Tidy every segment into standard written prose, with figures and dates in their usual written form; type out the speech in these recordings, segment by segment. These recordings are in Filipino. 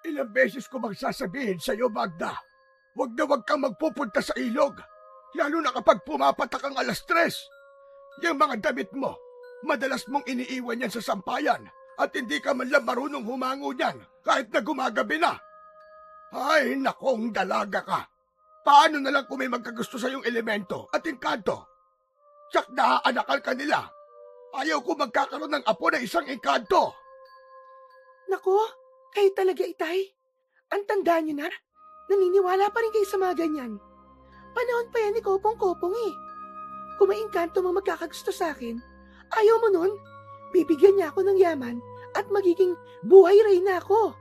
Ilang beses ko magsasabihin sa'yo, Magda, huwag na huwag kang magpupunta sa ilog, lalo na kapag pumapatak ang 3:00. Yung mga damit mo, madalas mong iniiwan yan sa sampayan at hindi ka man lang marunong humango niyan kahit na gumagabi na. Ay, nakong dalaga ka. Paano na lang kung may magkagusto sa iyong elemento at engkanto? Tsak naaanakal ka nila. Ayaw ko magkakaroon ng apo na isang engkanto. Nako, kayo talaga, Itay. Ang tanda niyo na. Naniniwala pa rin kayo sa mga ganyan. Panahon pa yan ni Kopong-Kopong eh. Kung may engkanto mang magkakagusto sa akin, ayaw mo nun, bibigyan niya ako ng yaman at magiging buhay reyna ako.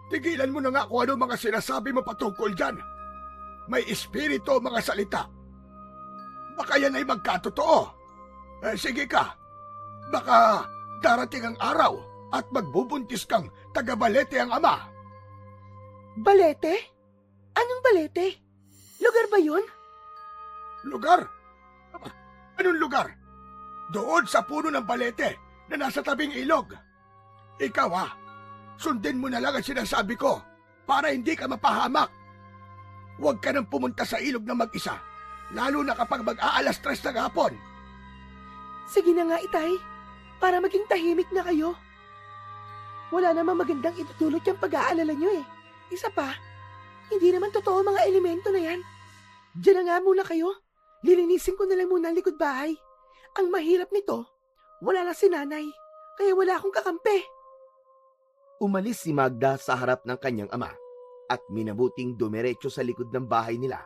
Tigilan mo na nga kung ano mga sinasabi mo patungkol dyan. May espiritu ang mga salita. Baka yan ay magkatotoo. Sige ka. Baka darating ang araw at magbubuntis kang taga-Balete ang ama. Balete? Anong Balete? Lugar ba yun? Lugar? Anong lugar? Doon sa puno ng Balete na nasa tabing ilog. Ikaw sundin mo na lang ang sinasabi ko para hindi ka mapahamak. Huwag ka nang pumunta sa ilog na mag-isa, lalo na kapag mag-aalas-3 ng hapon. Sige na nga, Itay, para maging tahimik na kayo. Wala namang magandang itutulot yung pag-aalala nyo eh. Isa pa, hindi naman totoo mga elemento na yan. Diyan na nga muna kayo. Lilinisin ko na lang muna ang likod bahay. Ang mahirap nito, wala na si nanay, kaya wala akong kakampi. Umalis si Magda sa harap ng kanyang ama at minabuting dumiretso sa likod ng bahay nila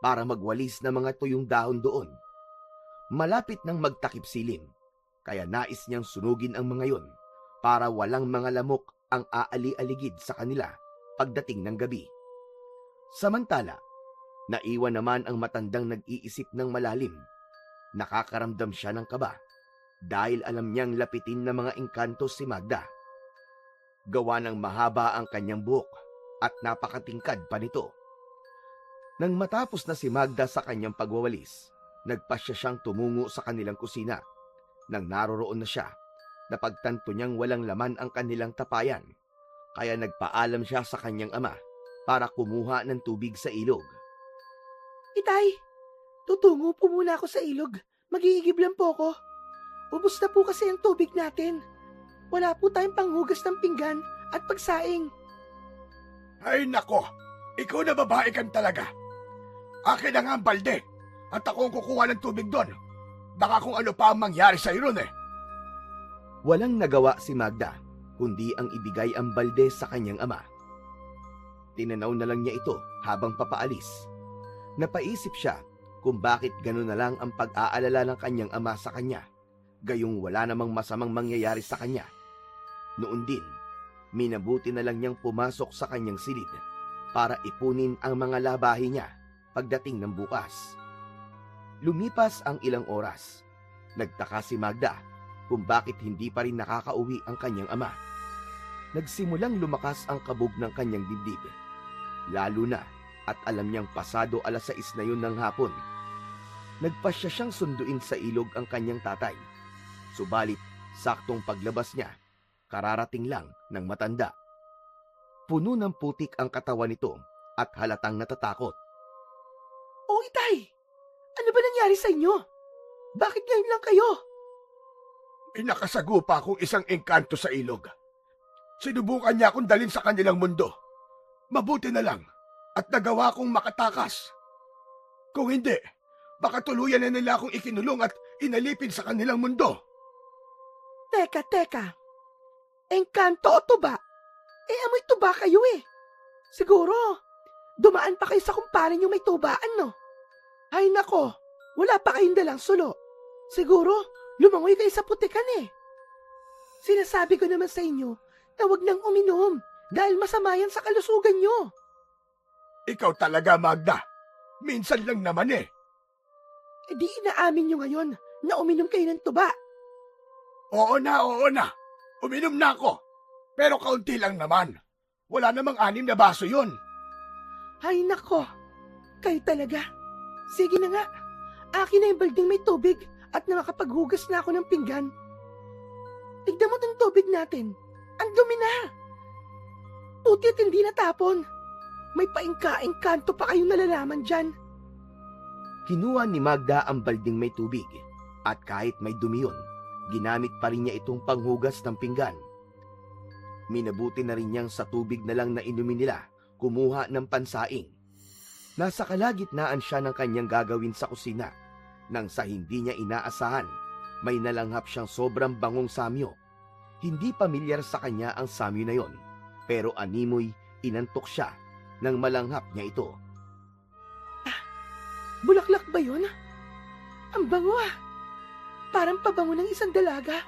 para magwalis ng mga tuyong dahon doon. Malapit nang magtakip silim, kaya nais niyang sunugin ang mga yon para walang mga lamok ang aali-aligid sa kanila pagdating ng gabi. Samantala, naiwan naman ang matandang nag-iisip ng malalim. Nakakaramdam siya ng kaba dahil alam niyang lapitin ng mga engkanto si Magda. Gawa ng mahaba ang kanyang buhok at napakatingkad pa nito. Nang matapos na si Magda sa kanyang pagwawalis, nagpasya siyang tumungo sa kanilang kusina. Nang naroroon na siya, napagtanto niyang walang laman ang kanilang tapayan, kaya nagpaalam siya sa kanyang ama para kumuha ng tubig sa ilog. Itay, tutungo po muna ako sa ilog. Mag-iigib lang po ako. Ubus na po kasi ang tubig natin. Wala po tayong panghugas ng pinggan at pagsaing. Ay nako, ikaw na babae kang talaga. Akin na nga ang balde at ako ang kukuha ng tubig doon. Baka kung ano pa ang mangyari sa iyo ron eh. Walang nagawa si Magda, kundi ang ibigay ang balde sa kanyang ama. Tinanaw na lang niya ito habang papaalis. Napaisip siya kung bakit gano'n na lang ang pag-aalala ng kanyang ama sa kanya, gayong wala namang masamang mangyayari sa kanya. Noon din, minabuti na lang niyang pumasok sa kanyang silid para ipunin ang mga labahi niya pagdating ng bukas. Lumipas ang ilang oras. Nagtaka si Magda kung bakit hindi pa rin nakakauwi ang kanyang ama. Nagsimulang lumakas ang kabog ng kanyang dibdib. Lalo na at alam niyang pasado 6:00 na yun ng hapon. Nagpasya siyang sunduin sa ilog ang kanyang tatay. Subalit, saktong paglabas niya, kararating lang ng matanda. Puno ng putik ang katawan nito at halatang natatakot. Oh, Itay! Ano ba nangyari sa inyo? Bakit ngayon lang kayo? May nakasagupa akong isang engkanto sa ilog. Sinubukan niya akong dalhin sa kanilang mundo. Mabuti na lang at nagawa kong makatakas. Kung hindi, baka tuluyan na nila akong ikinulong at inalipin sa kanilang mundo. Teka. Engkanto o tuba? Amoy tuba kayo eh. Siguro, dumaan pa kayo sa kumpare niyo may tubaan, no? Ay nako, wala pa kayong dalang sulo. Siguro, lumangoy kayo sa putikan eh. Sinasabi ko naman sa inyo na huwag nang uminom dahil masama yan sa kalusugan nyo. Ikaw talaga, Magda. Minsan lang naman eh. E di inaamin nyo ngayon na uminom kayo ng tuba. Oo na. Uminom na ako. Pero kaunti lang naman. Wala namang 6 na baso yun. Ay nako, kayo talaga. Sige na nga, akin na yung balding may tubig at nakakapaghugas na ako ng pinggan. Tignan mo tong tubig natin. Ang dumi na. Buti at hindi natapon. May paingka-engkanto pa kayong nalalaman dyan. Kinuha ni Magda ang balding may tubig at kahit may dumi yun, ginamit pa rin niya itong panghugas ng pinggan. Minabuti na rin niyang sa tubig na lang na inumin nila, kumuha ng pansaing. Nasa kalagitnaan siya ng kanyang gagawin sa kusina, nang sa hindi niya inaasahan, may nalanghap siyang sobrang bangong samyo. Hindi pamilyar sa kanya ang samyo na yon, pero animoy inantok siya nang malanghap niya ito. Bulaklak ba yun? Ang bango ah. Parang pabango ng isang dalaga.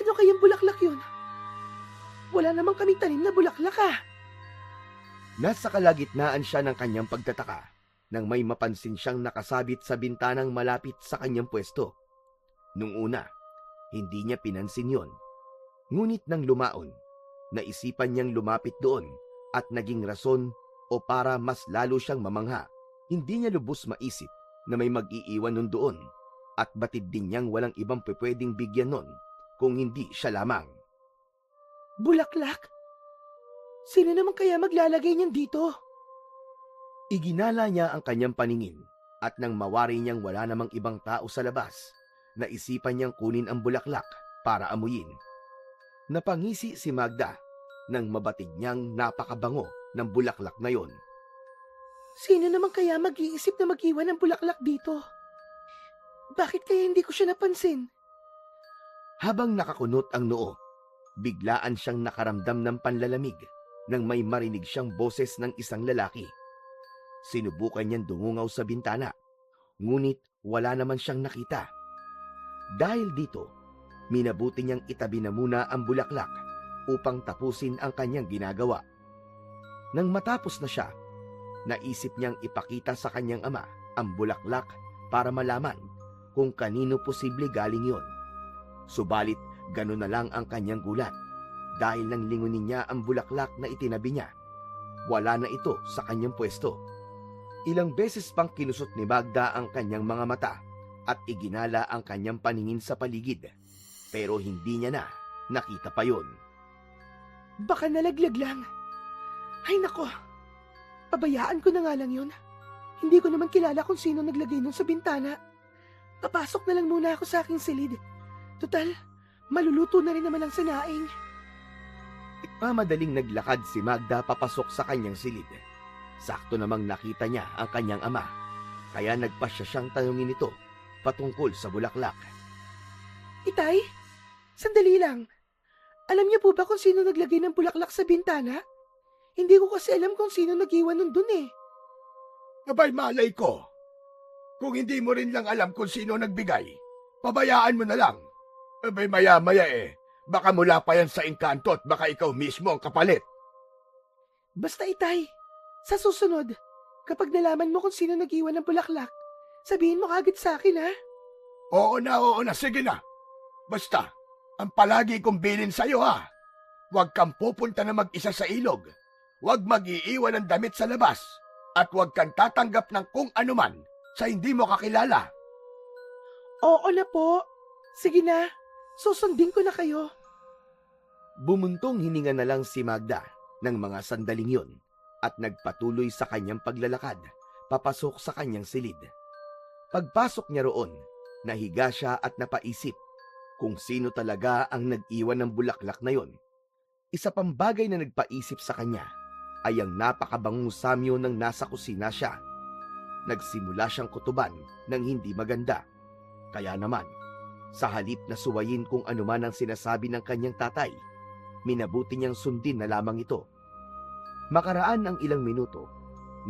Ano kayang bulaklak yun? Wala namang kaming tanim na bulaklak ah. Nasa kalagitnaan siya ng kanyang pagtataka nang may mapansin siyang nakasabit sa bintanang malapit sa kanyang pwesto. Nung una, hindi niya pinansin yon. Ngunit nang lumaon, naisipan niyang lumapit doon at naging rason o para mas lalo siyang mamangha. Hindi niya lubos maisip na may mag-iiwan nun doon at batid din niyang walang ibang pwedeng bigyan nun kung hindi siya lamang. Bulaklak? Sino naman kaya maglalagay niyan dito? Iginala niya ang kanyang paningin at nang mawari niyang wala namang ibang tao sa labas, naisipan niyang kunin ang bulaklak para amuyin. Napangisi si Magda nang mabatid niyang napakabango ng bulaklak na yon. Sino naman kaya mag-iisip na mag-iwan ng bulaklak dito? Bakit kaya hindi ko siya napansin? Habang nakakunot ang noo, biglaan siyang nakaramdam ng panlalamig nang may marinig siyang boses ng isang lalaki. Sinubukan niyang dungungaw sa bintana, ngunit wala naman siyang nakita. Dahil dito, minabuti niyang itabi na muna ang bulaklak upang tapusin ang kanyang ginagawa. Nang matapos na siya, naisip niyang ipakita sa kanyang ama ang bulaklak para malaman kung kanino posible galing yon. Subalit, gano'n na lang ang kanyang gulat dahil nang lingunin niya ang bulaklak na itinabi niya, wala na ito sa kanyang pwesto. Ilang beses pang kinusot ni Magda ang kanyang mga mata at iginala ang kanyang paningin sa paligid, pero hindi niya na nakita pa yon. Baka nalaglag lang. Ay nako, pabayaan ko na nga lang yun. Hindi ko naman kilala kung sino naglagay nun sa bintana. Papasok na lang muna ako sa aking silid. Total, maluluto na rin naman ang sinaing. Madaling naglakad si Magda papasok sa kanyang silid. Sakto namang nakita niya ang kanyang ama, kaya nagpasya siyang tanungin ito patungkol sa bulaklak. Itay, sandali lang. Alam niyo po ba kung sino naglagay ng bulaklak sa bintana? Hindi ko kasi alam kung sino nag-iwan nun dun eh. Abay malay ko. Kung hindi mo rin lang alam kung sino nagbigay, pabayaan mo na lang. Abay maya-maya baka mula pa yan sa engkanto at baka ikaw mismo ang kapalit. Basta itay, sa susunod, kapag nalaman mo kung sino nag-iwan ng bulaklak, sabihin mo kagad sa akin ha. Oo na, sige na. Basta, ang palagi kong bilin sa'yo ha. Huwag kang pupunta na mag-isa sa ilog. Huwag mag-iiwan ng damit sa labas. At huwag kang tatanggap ng kung anuman sa hindi mo kakilala. Oo na po. Sige na, susundin ko na kayo. Bumuntong hininga na lang si Magda ng mga sandaling yun at nagpatuloy sa kanyang paglalakad papasok sa kanyang silid. Pagpasok niya roon, nahiga siya at napaisip kung sino talaga ang nag-iwan ng bulaklak na yon. Isa pang bagay na nagpaisip sa kanya ay ang napakabangong samyo ng nasa kusina siya. Nagsimula siyang kutuban ng hindi maganda. Kaya naman, sa halip na suwayin kung anuman ang sinasabi ng kanyang tatay, minabuti niyang sundin na lamang ito. Makaraan ang ilang minuto,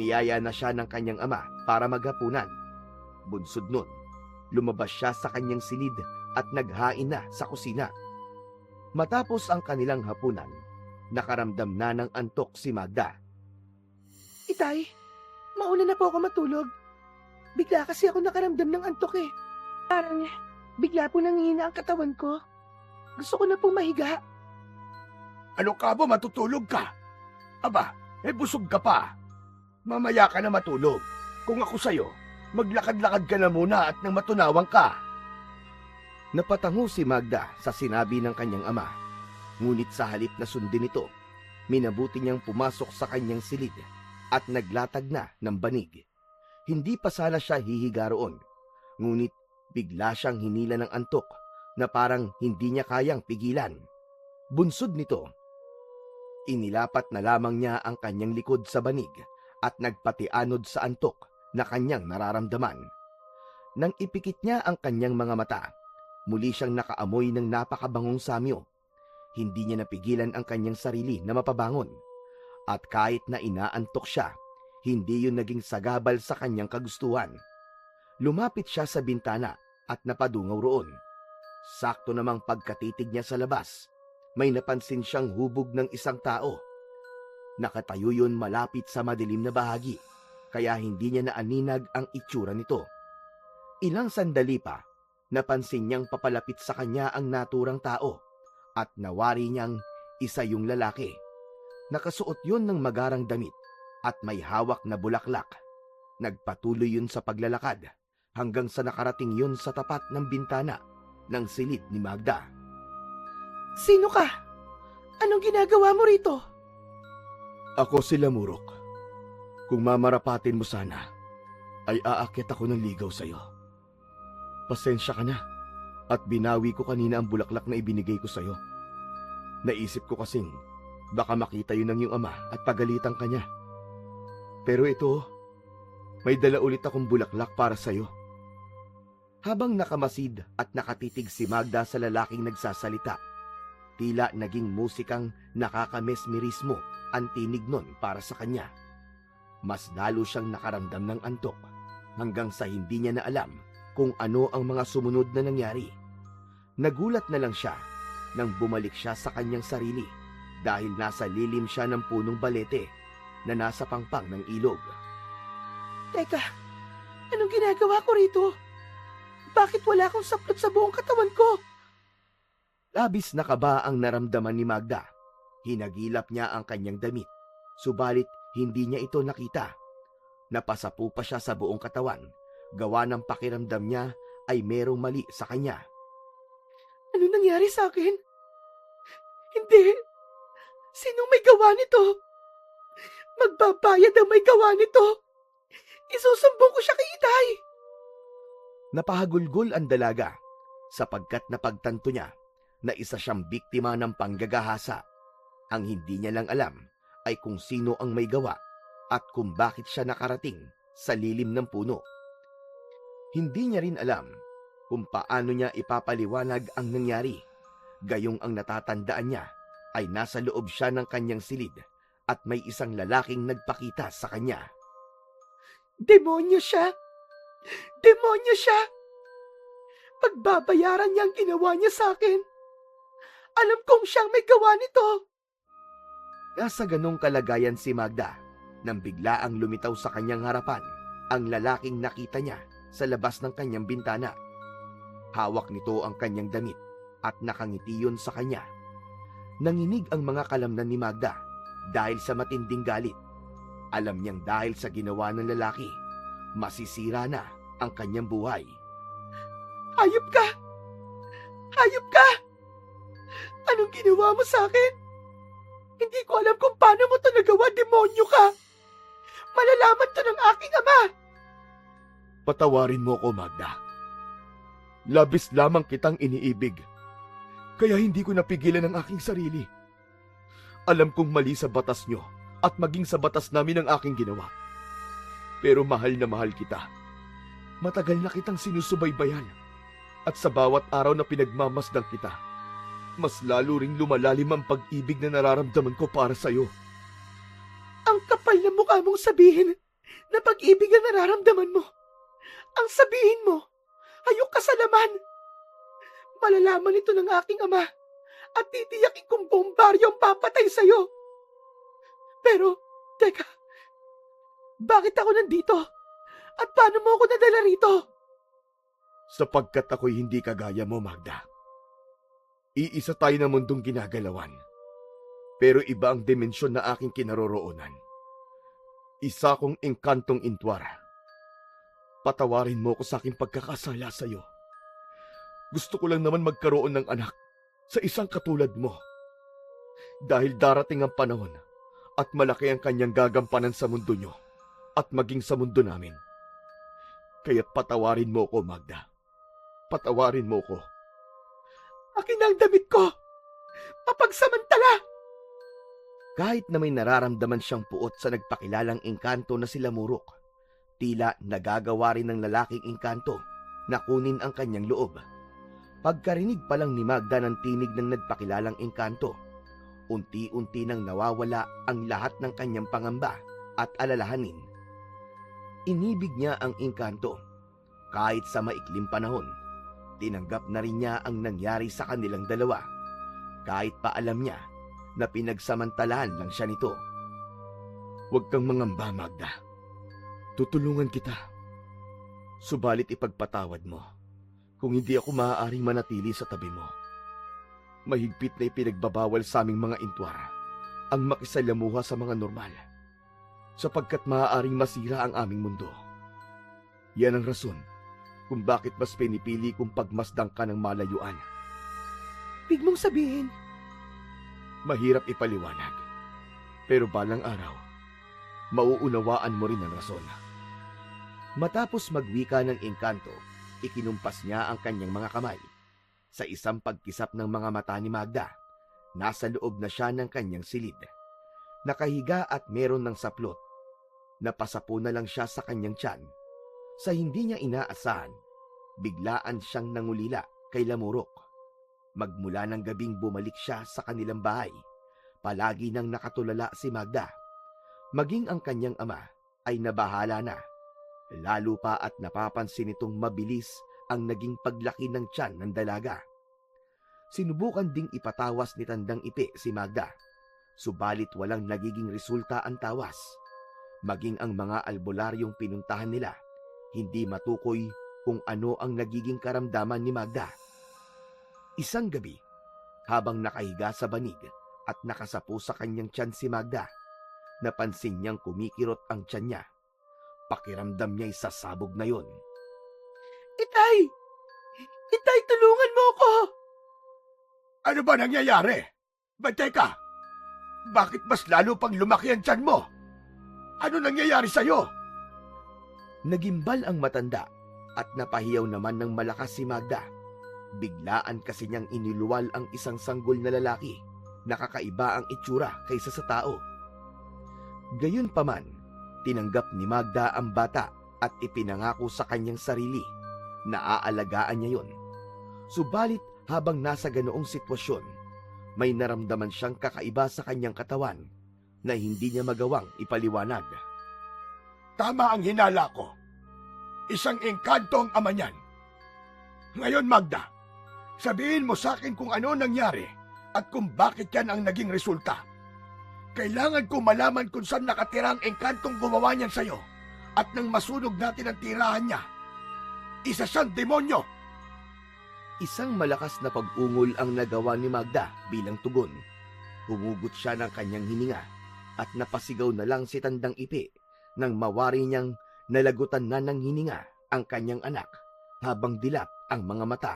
niyaya na siya ng kanyang ama para maghapunan. Bunsod nun, lumabas siya sa kanyang silid at naghain na sa kusina. Matapos ang kanilang hapunan, nakaramdam na ng antok si Magda. Itay, mauna na po ako matulog. Bigla kasi ako nakaramdam ng antok eh. Parang bigla po nangihina ang katawan ko. Gusto ko na pong mahiga. Ano ka ba, matutulog ka? Aba, busog ka pa. Mamaya ka na matulog. Kung ako sa'yo, maglakad-lakad ka na muna at nang matunawang ka. Napatango si Magda sa sinabi ng kanyang ama. Ngunit sa halip na sundin ito, minabuti niyang pumasok sa kanyang silid at naglatag na ng banig. Hindi pa sana siya hihiga roon, ngunit bigla siyang hinila ng antok na parang hindi niya kayang pigilan. Bunsod nito, inilapat na lamang niya ang kanyang likod sa banig at nagpatianod sa antok na kanyang nararamdaman. Nang ipikit niya ang kanyang mga mata, muli siyang nakaamoy ng napakabangong samyo. Hindi niya napigilan ang kanyang sarili na mapabangon. At kahit na inaantok siya, hindi yun naging sagabal sa kanyang kagustuhan. Lumapit siya sa bintana at napadungaw roon. Sakto namang pagkatitig niya sa labas, may napansin siyang hubog ng isang tao. Nakatayo yun malapit sa madilim na bahagi, kaya hindi niya naaninag ang itsura nito. Ilang sandali pa, napansin niyang papalapit sa kanya ang naturang tao at nawari niyang isa yung lalaki. Nakasuot yun ng magarang damit at may hawak na bulaklak. Nagpatuloy yun sa paglalakad hanggang sa nakarating yun sa tapat ng bintana ng silid ni Magda. Sino ka? Anong ginagawa mo rito? Ako si Lamurok. Kung mamarapatin mo sana, ay aakyat ako ng ligaw sa'yo. Pasensya ka na at binawi ko kanina ang bulaklak na ibinigay ko sa'yo. Naisip ko kasing baka makita yun ng iyong ama at pagalitan ka niya. Pero ito, may dala ulit akong bulaklak para sa'yo. Habang nakamasid at nakatitig si Magda sa lalaking nagsasalita, tila naging musikang nakakamesmerismo ang tinig nun para sa kanya. Mas lalo siyang nakaramdam ng antok hanggang sa hindi niya na alam kung ano ang mga sumunod na nangyari. Nagulat na lang siya nang bumalik siya sa kanyang sarili dahil nasa lilim siya ng punong balete na nasa pangpang ng ilog. Teka, anong ginagawa ko rito? Bakit wala akong saplot sa buong katawan ko? Labis na kaba ang naramdaman ni Magda. Hinagilap niya ang kanyang damit, subalit hindi niya ito nakita. Napasapu pa siya sa buong katawan, gawa ng pakiramdam niya ay merong mali sa kanya. Ano nangyari sa akin? Hindi. Sinong may gawa nito? Magbabayad ang may gawa nito. Isusumbong ko siya kay Itay. Napahagulgol ang dalaga sapagkat napagtanto niya na isa siyang biktima ng panggagahasa. Ang hindi niya lang alam ay kung sino ang may gawa at kung bakit siya nakarating sa lilim ng puno. Hindi niya rin alam kung paano niya ipapaliwanag ang nangyari. Gayong ang natatandaan niya ay nasa loob siya ng kanyang silid at may isang lalaking nagpakita sa kanya. Demonyo siya! Demonyo siya! Pagbabayaran niya ang ginawa niya sa akin. Alam kong siyang may gawa nito. Nasa ganong kalagayan si Magda nang bigla ang lumitaw sa kanyang harapan ang lalaking nakita niya sa labas ng kanyang bintana. Hawak nito ang kanyang damit at nakangiti yun sa kanya. Nanginig ang mga kalamnan ni Magda dahil sa matinding galit. Alam niyang dahil sa ginawa ng lalaki, masisira na ang kanyang buhay. Hayop ka! Hayop ka! Anong ginawa mo sa akin? Hindi ko alam kung paano mo ito nagawa, demonyo ka! Malalaman to ng aking ama! Patawarin mo ko, Magda. Labis lamang kitang iniibig. Kaya hindi ko napigilan ang aking sarili. Alam kong mali sa batas nyo at maging sa batas namin ang aking ginawa. Pero mahal na mahal kita. Matagal na kitang sinusubaybayan. At sa bawat araw na pinagmamasdang kita, mas lalo ring lumalalim ang pag-ibig na nararamdaman ko para sa'yo. Ang kapal na mukha mong sabihin na pag-ibig ang nararamdaman mo. Ang sabihin mo, hayok ka sa laman. Malalaman ito ng aking ama at titiyakin kong bombaryo ang papatay sa'yo. Pero, teka, bakit ako nandito? At paano mo ako nadala rito? Sapagkat ako'y hindi kagaya mo, Magda. Iisa tayo na mundong ginagalawan. Pero iba ang dimensyon na aking kinaroroonan. Isa kong engkantong intwara. Patawarin mo ko sa aking pagkakasala sa iyo. Gusto ko lang naman magkaroon ng anak sa isang katulad mo. Dahil darating ang panahon at malaki ang kanyang gagampanan sa mundo nyo at maging sa mundo namin. Kaya patawarin mo ko, Magda. Patawarin mo ko. Akin na ang damit ko! Mapagsamantala! Kahit na may nararamdaman siyang puot sa nagpakilalang engkanto na sila Murok, tila nagagawa rin ng lalaking engkanto na kunin ang kanyang loob. Pagkarinig pa lang ni Magda ng tinig ng nagpakilalang engkanto, unti-unti nang nawawala ang lahat ng kanyang pangamba at alalahanin. Inibig niya ang engkanto. Kahit sa maikling panahon, tinanggap na rin niya ang nangyari sa kanilang dalawa. Kahit pa alam niya na pinagsamantalahan lang siya nito. Huwag kang mangamba, Magda. Tutulungan kita. Subalit ipagpatawad mo kung hindi ako maaaring manatili sa tabi mo. Mahigpit na ipinagbabawal sa aming mga intwara ang makisalamuha sa mga normal, sapagkat maaaring masira ang aming mundo. Yan ang rason kung bakit mas pinipili kong pagmasdang ka ng malayuan. Ibig mong sabihin, Mahirap ipaliwanag, pero balang araw, mauunawaan mo rin ang rason. Matapos magwika ng engkanto, ikinumpas niya ang kanyang mga kamay. Sa isang pagkisap ng mga mata ni Magda, nasa loob na siya ng kanyang silid. Nakahiga at meron ng saplot. Napasapo na lang siya sa kanyang tiyan. Sa hindi niya inaasahan, biglaan siyang nangulila kay Lamurok. Magmula ng gabing bumalik siya sa kanilang bahay, palagi nang nakatulala si Magda. Maging ang kanyang ama ay nabahala na. Lalo pa at napapansin itong mabilis ang naging paglaki ng tiyan ng dalaga. Sinubukan ding ipatawas ni Tandang Ipi si Magda, subalit walang nagiging resulta ang tawas. Maging ang mga albularyong pinuntahan nila, hindi matukoy kung ano ang nagiging karamdaman ni Magda. Isang gabi, habang nakahiga sa banig at nakasapo sa kanyang tiyan si Magda, napansin niyang kumikirot ang tiyan niya. Pakiramdam niya'y sasabog na yon. Itay! Itay, tulungan mo ako! Ano ba nangyayari? Teka, bakit mas lalo pang lumaki ang tiyan mo? Ano nangyayari sa'yo? Nagimbal ang matanda at napahiyaw naman ng malakas si Magda. Biglaan kasi niyang iniluwal ang isang sanggol na lalaki. Nakakaiba ang itsura kaysa sa tao. Gayunpaman, tinanggap ni Magda ang bata at ipinangako sa kanyang sarili na aalagaan niya yon. Subalit habang nasa ganoong sitwasyon, may naramdaman siyang kakaiba sa kanyang katawan na hindi niya magawang ipaliwanag. Tama ang hinala ko. Isang engkanto ang ama niyan. Ngayon, Magda, sabihin mo sa akin kung ano nangyari at kung bakit yan ang naging resulta. Kailangan ko malaman kung saan nakatira ang engkantong gumawa niyan sa'yo at nang masunog natin ang tirahan niya. Isa siyang demonyo! Isang malakas na pag-ungol ang nagawa ni Magda bilang tugon. Humugot siya ng kanyang hininga at napasigaw na lang si Tandang Ipi nang mawari niyang nalagutan na ng hininga ang kanyang anak habang dilap ang mga mata.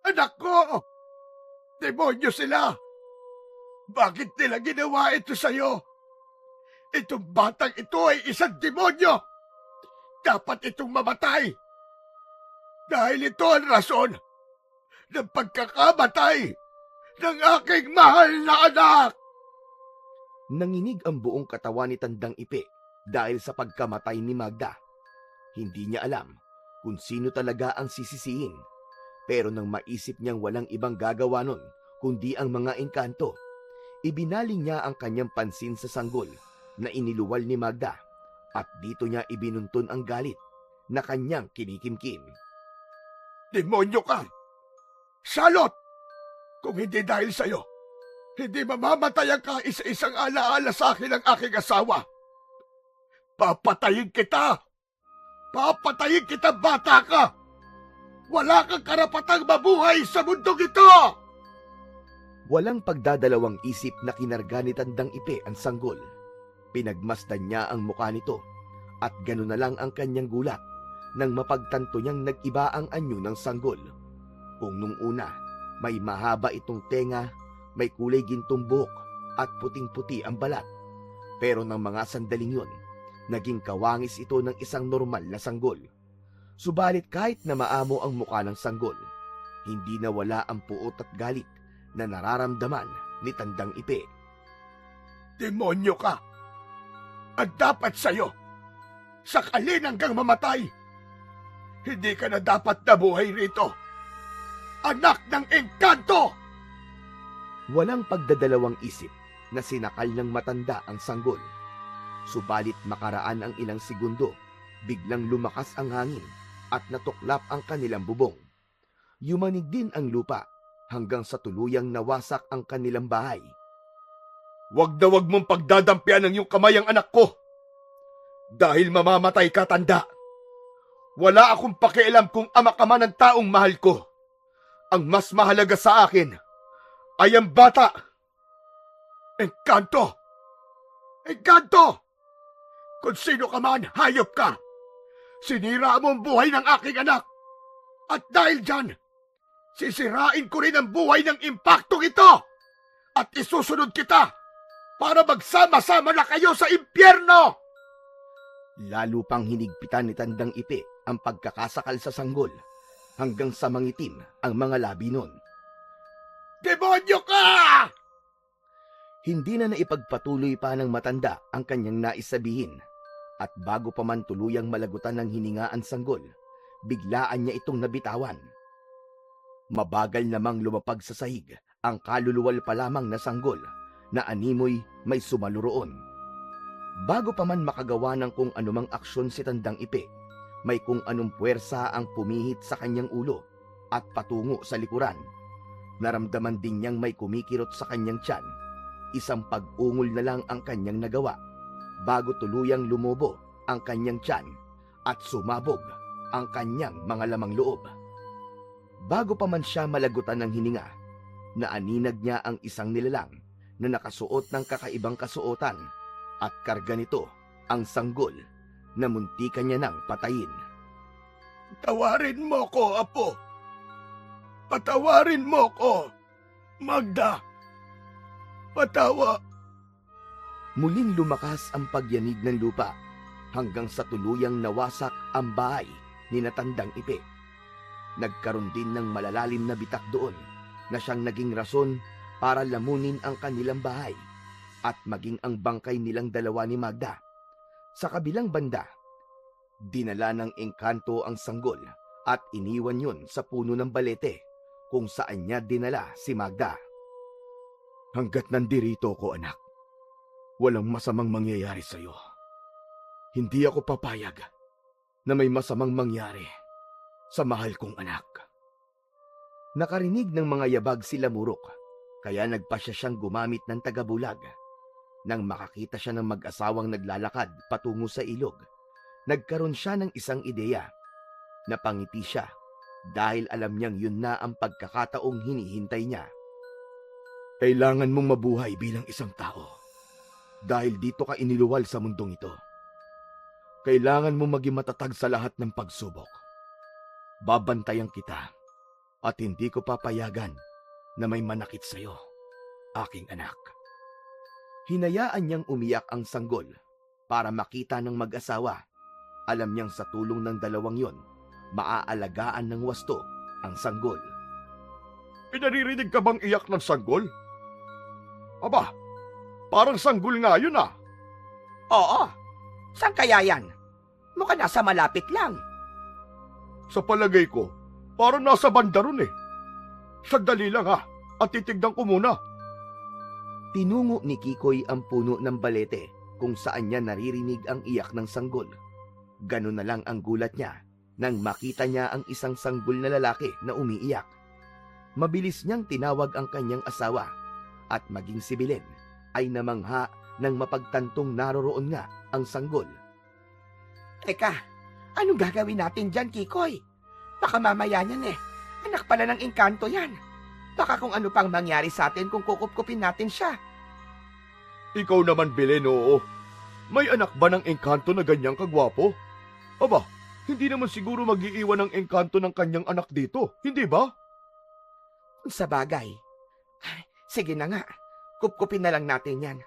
Anak ko! Demonyo sila! Bakit nila ginawa ito sa'yo? Itong batang ito ay isang demonyo! Dapat itong mamatay! Dahil ito ang rason ng pagkakamatay ng aking mahal na anak! Nanginig ang buong katawan ni Tandang Ipi dahil sa pagkamatay ni Magda. Hindi niya alam kung sino talaga ang sisisihin, pero nang maisip niyang walang ibang gagawa nun kundi ang mga engkanto, ibinaling niya ang kanyang pansin sa sanggol na iniluwal ni Magda at dito niya ibinuntun ang galit na kanyang kinikimkim. Demonyo ka! Salot! Kung hindi dahil sa'yo, hindi mamamatay ang kaisa-isang alaala sa akin ng aking asawa. Papatayin kita! Papatayin kita, bata ka! Wala kang karapatang mabuhay sa mundong ito! Walang pagdadalawang isip na kinarga ni Tandang Ipi ang sanggol. Pinagmasdan niya ang mukha nito at gano'n na lang ang kanyang gulat nang mapagtanto niyang nag-iba ang anyo ng sanggol. Kung nung una may mahaba itong tenga, May kulay gintong buhok at puting-puti ang balat. Pero ng mga sandaling yun, naging kawangis ito ng isang normal na sanggol. Subalit kahit na maamo ang mukha ng sanggol, hindi nawala ang puot at galit na nararamdaman ni Tandang Ipe. Demonyo ka! At dapat sa'yo, sakalin hanggang mamatay. Hindi ka na dapat nabuhay rito. Anak ng engkanto! Walang pagdadalawang isip na sinakal ng matanda ang sanggol. Subalit makaraan ang ilang segundo, biglang lumakas ang hangin at natuklap ang kanilang bubong. Yumanig din ang lupa hanggang sa tuluyang nawasak ang kanilang bahay. Wag na wag mong pagdadampian ng iyong kamay ang anak ko. Dahil mamamatay ka, tanda. Wala akong pakialam kung ama ka man ng taong mahal ko. Ang mas mahalaga sa akin ay ang bata. Engkanto! Engkanto! Kung sino ka man, hayop ka. Sinira mo ang buhay ng aking anak. At dahil dyan, sisirain ko rin ang buhay ng impaktong ito. At isusunod kita para magsama-sama na kayo sa impyerno! Lalo pang hinigpitan ni Tandang Ipe ang pagkakasakal sa sanggol hanggang sa mangitim ang mga labi nun. Demonyo ka! Hindi na naipagpatuloy pa ng matanda ang kanyang naisabihin at bago pa man tuluyang malagutan ng hininga ang sanggol, biglaan niya itong nabitawan. Mabagal namang lumapag sa sahig ang kaluluwal pa lamang na sanggol na animoy may sumalo roon. Bago pa man makagawa ng kung anumang aksyon si Tandang Ipe, may kung anong puwersa ang pumihit sa kanyang ulo at patungo sa likuran. Naramdaman din niyang may kumikirot sa kanyang tiyan. Isang pag-ungol na lang ang kanyang nagawa bago tuluyang lumobo ang kanyang tiyan at sumabog ang kanyang mga lamang loob. Bago pa man siya malagutan ng hininga, naaninag niya ang isang nilalang na nakasuot ng kakaibang kasuotan at karga nito ang sanggol na muntikan niya nang patayin. Tawarin mo ko, Apo. Patawarin mo ko, Magda. Patawa. Muling lumakas ang pagyanig ng lupa hanggang sa tuluyang nawasak ang bahay ni Tandang Ipe. Nagkaroon din ng malalalim na bitak doon na siyang naging rason para lamunin ang kanilang bahay at maging ang bangkay nilang dalawa ni Magda. Sa kabilang banda, dinala ng engkanto ang sanggol at iniwan yun sa puno ng balete kung saan niya dinala si Magda. Hanggat nandirito ko, anak, walang masamang mangyayari sa'yo. Hindi ako papayag na may masamang mangyari sa mahal kong anak. Nakarinig ng mga yabag si Lamurok, kaya nagpasya siyang gumamit ng tagabulag. Nang makakita siya ng mag-asawang naglalakad patungo sa ilog, nagkaroon siya ng isang ideya. Napangiti siya dahil alam niyang yun na ang pagkakataong hinihintay niya. Kailangan mong mabuhay bilang isang tao dahil dito ka iniluwal sa mundong ito. Kailangan mong maging matatag sa lahat ng pagsubok. Babantayan kita at hindi ko papayagan na may manakit sa'yo, aking anak. Hinayaan niyang umiyak ang sanggol para makita ng mag-asawa. Alam niyang sa tulong ng dalawang yon, maaalagaan ng wasto ang sanggol. Pinaririnig ka bang iyak ng sanggol? Aba, parang sanggol nga yun ah. Oo. Saan kaya yan? Mukhang nasa malapit lang. Sa palagay ko, parang nasa banda ron eh. Sandali lang ha, at titignan ko muna. Tinungo ni Kikoy ang puno ng balete kung saan niya naririnig ang iyak ng sanggol. Ganun na lang ang gulat niya nang makita niya ang isang sanggol na lalaki na umiiyak. Mabilis niyang tinawag ang kanyang asawa at maging si Belen ay namangha nang mapagtantong naroroon nga ang sanggol. Teka, anong gagawin natin dyan, Kikoy? Baka mamaya niyan eh. Anak pala ng engkanto yan. Baka kung ano pang mangyari sa atin kung kukupkupin natin siya. Ikaw naman, Belen, oo. May anak ba ng engkanto na ganyang kagwapo? Aba, hindi naman siguro mag-iiwan ng engkanto ng kanyang anak dito, hindi ba? Sa bagay, Sige na nga, kupkupin na lang natin yan.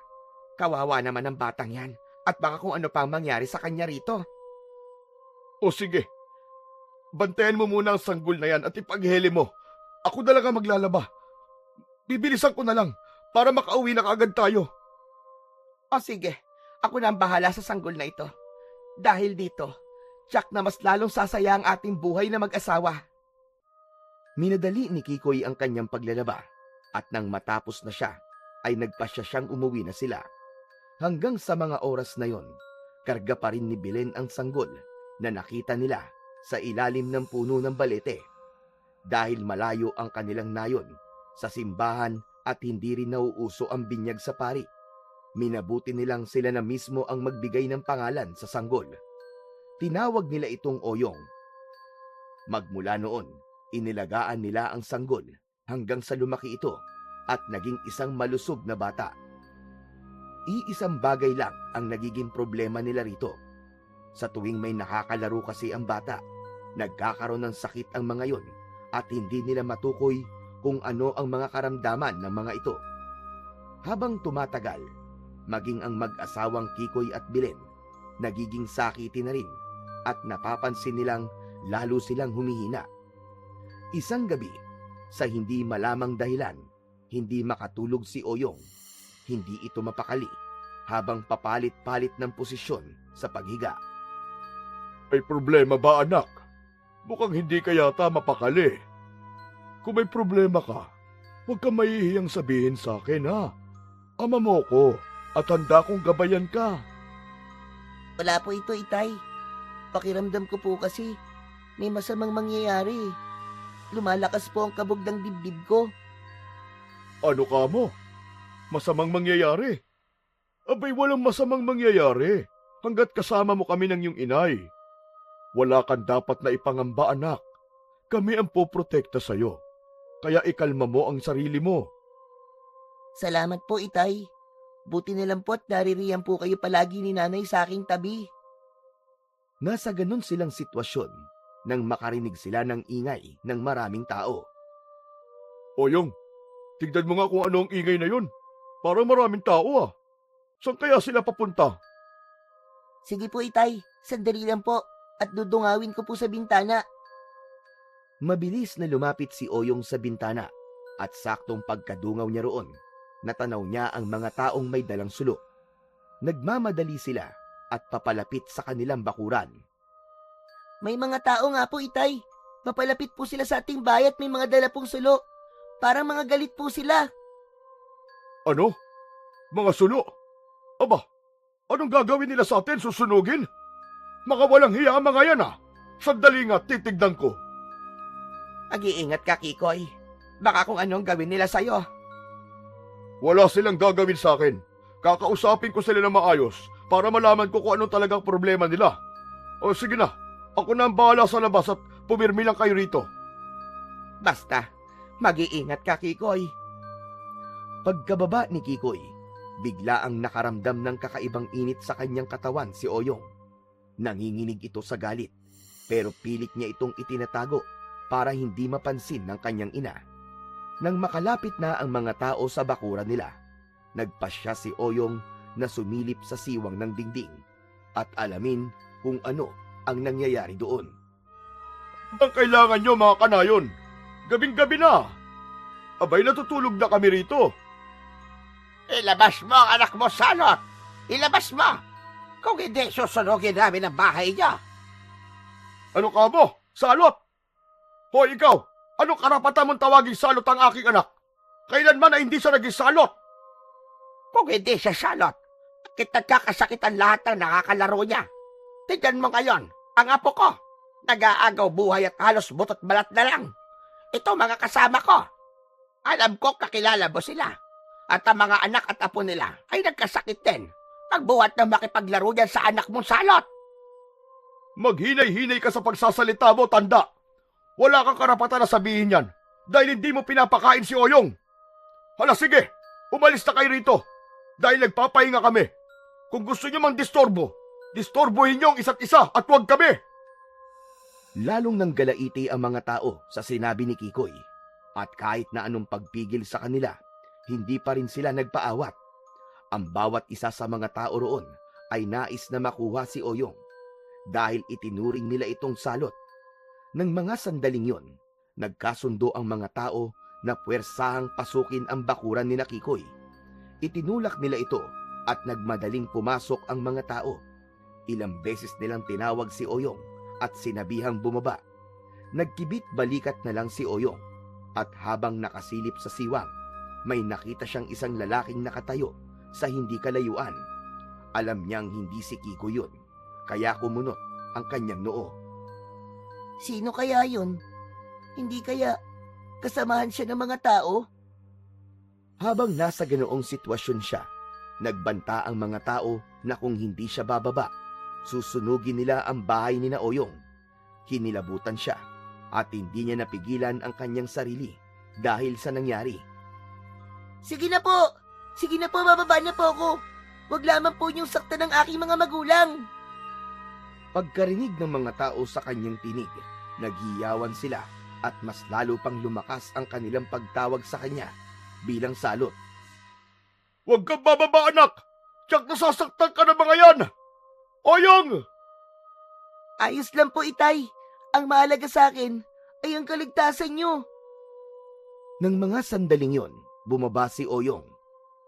Kawawa naman ang batang yan at baka kung ano pang mangyari sa kanya rito. O sige, bantayan mo muna ang sanggol na yan at ipaghele mo. Ako talaga maglalaba. Bibilisan ko na lang para makauwi na kaagad tayo. O sige, ako na ang bahala sa sanggol na ito. Dahil dito, tiyak na mas lalong sasaya ang ating buhay na mag-asawa. Minadali ni Kikoy ang kanyang paglalaba at nang matapos na siya, ay nagpasya siyang umuwi na sila. Hanggang sa mga oras na yon, karga pa rin ni Belen ang sanggol na nakita nila sa ilalim ng puno ng balete. Dahil malayo ang kanilang nayon sa simbahan at hindi rin nauuso ang binyag sa pari, minabuti nilang sila na mismo ang magbigay ng pangalan sa sanggol. Tinawag nila itong Oyong. Magmula noon, inilagaan nila ang sanggol hanggang sa lumaki ito at naging isang malusog na bata. Iisang bagay lang ang nagiging problema nila rito. Sa tuwing may nakakalaro kasi ang bata, nagkakaroon ng sakit ang mga yon at hindi nila matukoy kung ano ang mga karamdaman ng mga ito. Habang tumatagal, maging ang mag-asawang Kikoy at Belen, nagiging sakiti na rin at napapansin nilang lalo silang humihina. Isang gabi, sa hindi malamang dahilan, hindi makatulog si Oyong. Hindi ito mapakali habang papalit-palit ng posisyon sa paghiga. May problema ba, anak? Mukhang hindi ka yata mapakali. Kung may problema ka, huwag kang mahihiyang sabihin sa akin, ha? Ama mo ko at handa kong gabayan ka. Wala po ito, Itay. Pakiramdam ko po kasi may masamang mangyayari. Lumalakas po ang kabog ng dibdib ko. Ano ka mo? Masamang mangyayari? Abay, walang masamang mangyayari hanggat kasama mo kami ng iyong inay. Wala kang dapat na ipangamba, anak. Kami ang poprotekta sa'yo. Kaya ikalma mo ang sarili mo. Salamat po, Itay. Buti na lang po at naririyan po kayo palagi ni Nanay sa aking tabi. Nasa ganun silang sitwasyon nang makarinig sila ng ingay ng maraming tao. Oyong, tignan mo nga kung ano ang ingay na yun. Parang maraming tao, ah. Saan kaya sila papunta? Sige po, Itay. Sandali lang po at dudungawin ko po sa bintana. Mabilis na lumapit si Oyong sa bintana at saktong pagkadungaw niya roon, natanaw niya ang mga taong may dalang sulok. Nagmamadali sila at papalapit sa kanilang bakuran. May mga tao nga po, Itay. Papalapit po sila sa ating bahay at may mga dala pong sulo. Parang mga galit po sila. Ano? Mga sulo? Aba, anong gagawin nila sa atin? Susunugin? Mga walang hiya ang mga yan, ah. Sandali nga, titignan ko. Ag-iingat ka, Kikoy. Baka kung anong gawin nila sa'yo. Wala silang gagawin sa akin. Kakausapin ko sila na maayos para malaman ko kung anong talagang problema nila. O sige na, ako na ang bahala sa labas at pumirmi lang kayo rito. Basta, mag-iingat ka, Kikoy. Pagkababa ni Kikoy, bigla ang nakaramdam ng kakaibang init sa kanyang katawan si Oyong. Nanginginig ito sa galit, pero pilit niya itong itinatago para hindi mapansin ng kanyang ina. Nang makalapit na ang mga tao sa bakuran nila, nagpasya si Oyong na sumilip sa siwang ng dingding at alamin kung ano ang nangyayari doon. Ang kailangan nyo, mga kanayon. Gabing-gabi na. Abay, natutulog na kami rito. Ilabas mo ang anak mo, Salot! Ilabas mo! Kung hindi, susunugin namin ang bahay niya. Ano ka mo? Salot! Hoy, ikaw! Anong karapatan mong tawaging salot ang aking anak? Kailanman ay hindi siya naging salot? Kung hindi siya Salot, bakit nagkakasakitan lahat ng nakakalaro niya? Tignan mo ngayon, ang apo ko. Nag-aagaw buhay at halos butot balat na lang. Ito mga kasama ko. Alam ko kakilala mo sila. At ang mga anak at apo nila ay nagkasakit din. Pagbuhat na makipaglaro yan sa anak mong Salot. Maghinay-hinay ka sa pagsasalita mo, tanda. Wala kang karapatan na sabihin yan dahil hindi mo pinapakain si Oyong. Hala, sige, umalis na kayo rito dahil nagpapahinga kami. Kung gusto nyo mang disturbohin nyo ang isa't isa at huwag kami. Lalong nanggalaiti ang mga tao sa sinabi ni Kikoy at kahit na anong pagpigil sa kanila, hindi pa rin sila nagpaawat. Ang bawat isa sa mga tao roon ay nais na makuha si Oyong dahil itinuring nila itong salot. Nang mga sandaling yon, nagkasundo ang mga tao na puwersahang pasukin ang bakuran ni Kikoy. Itinulak nila ito at nagmadaling pumasok ang mga tao. Ilang beses nilang tinawag si Oyong at sinabihang bumaba. Nagkibit balikat na lang si Oyong at habang nakasilip sa siwang, may nakita siyang isang lalaking nakatayo sa hindi kalayuan. Alam niyang hindi si Kiko yun, kaya kumunot ang kanyang noo. Sino kaya yun? Hindi kaya kasamahan siya ng mga tao? Habang nasa ganoong sitwasyon siya, nagbanta ang mga tao na kung hindi siya bababa, susunugin nila ang bahay ni Oyong. Kinilabutan siya at hindi niya napigilan ang kanyang sarili dahil sa nangyari. Sige na po! Sige na po, bababa na po ako! Huwag lamang po niyong saktan ng aking mga magulang! Pagkarinig ng mga tao sa kanyang tinig, naghiyawan sila at mas lalo pang lumakas ang kanilang pagtawag sa kanya bilang salot. Huwag kang bababa, anak! Tiyak nasasaktan ka ng mga yan! Oyong! Ayos lang po, Itay. Ang mahalaga sa akin ay ang kaligtasan niyo. Nang mga sandaling yon, bumaba si Oyong.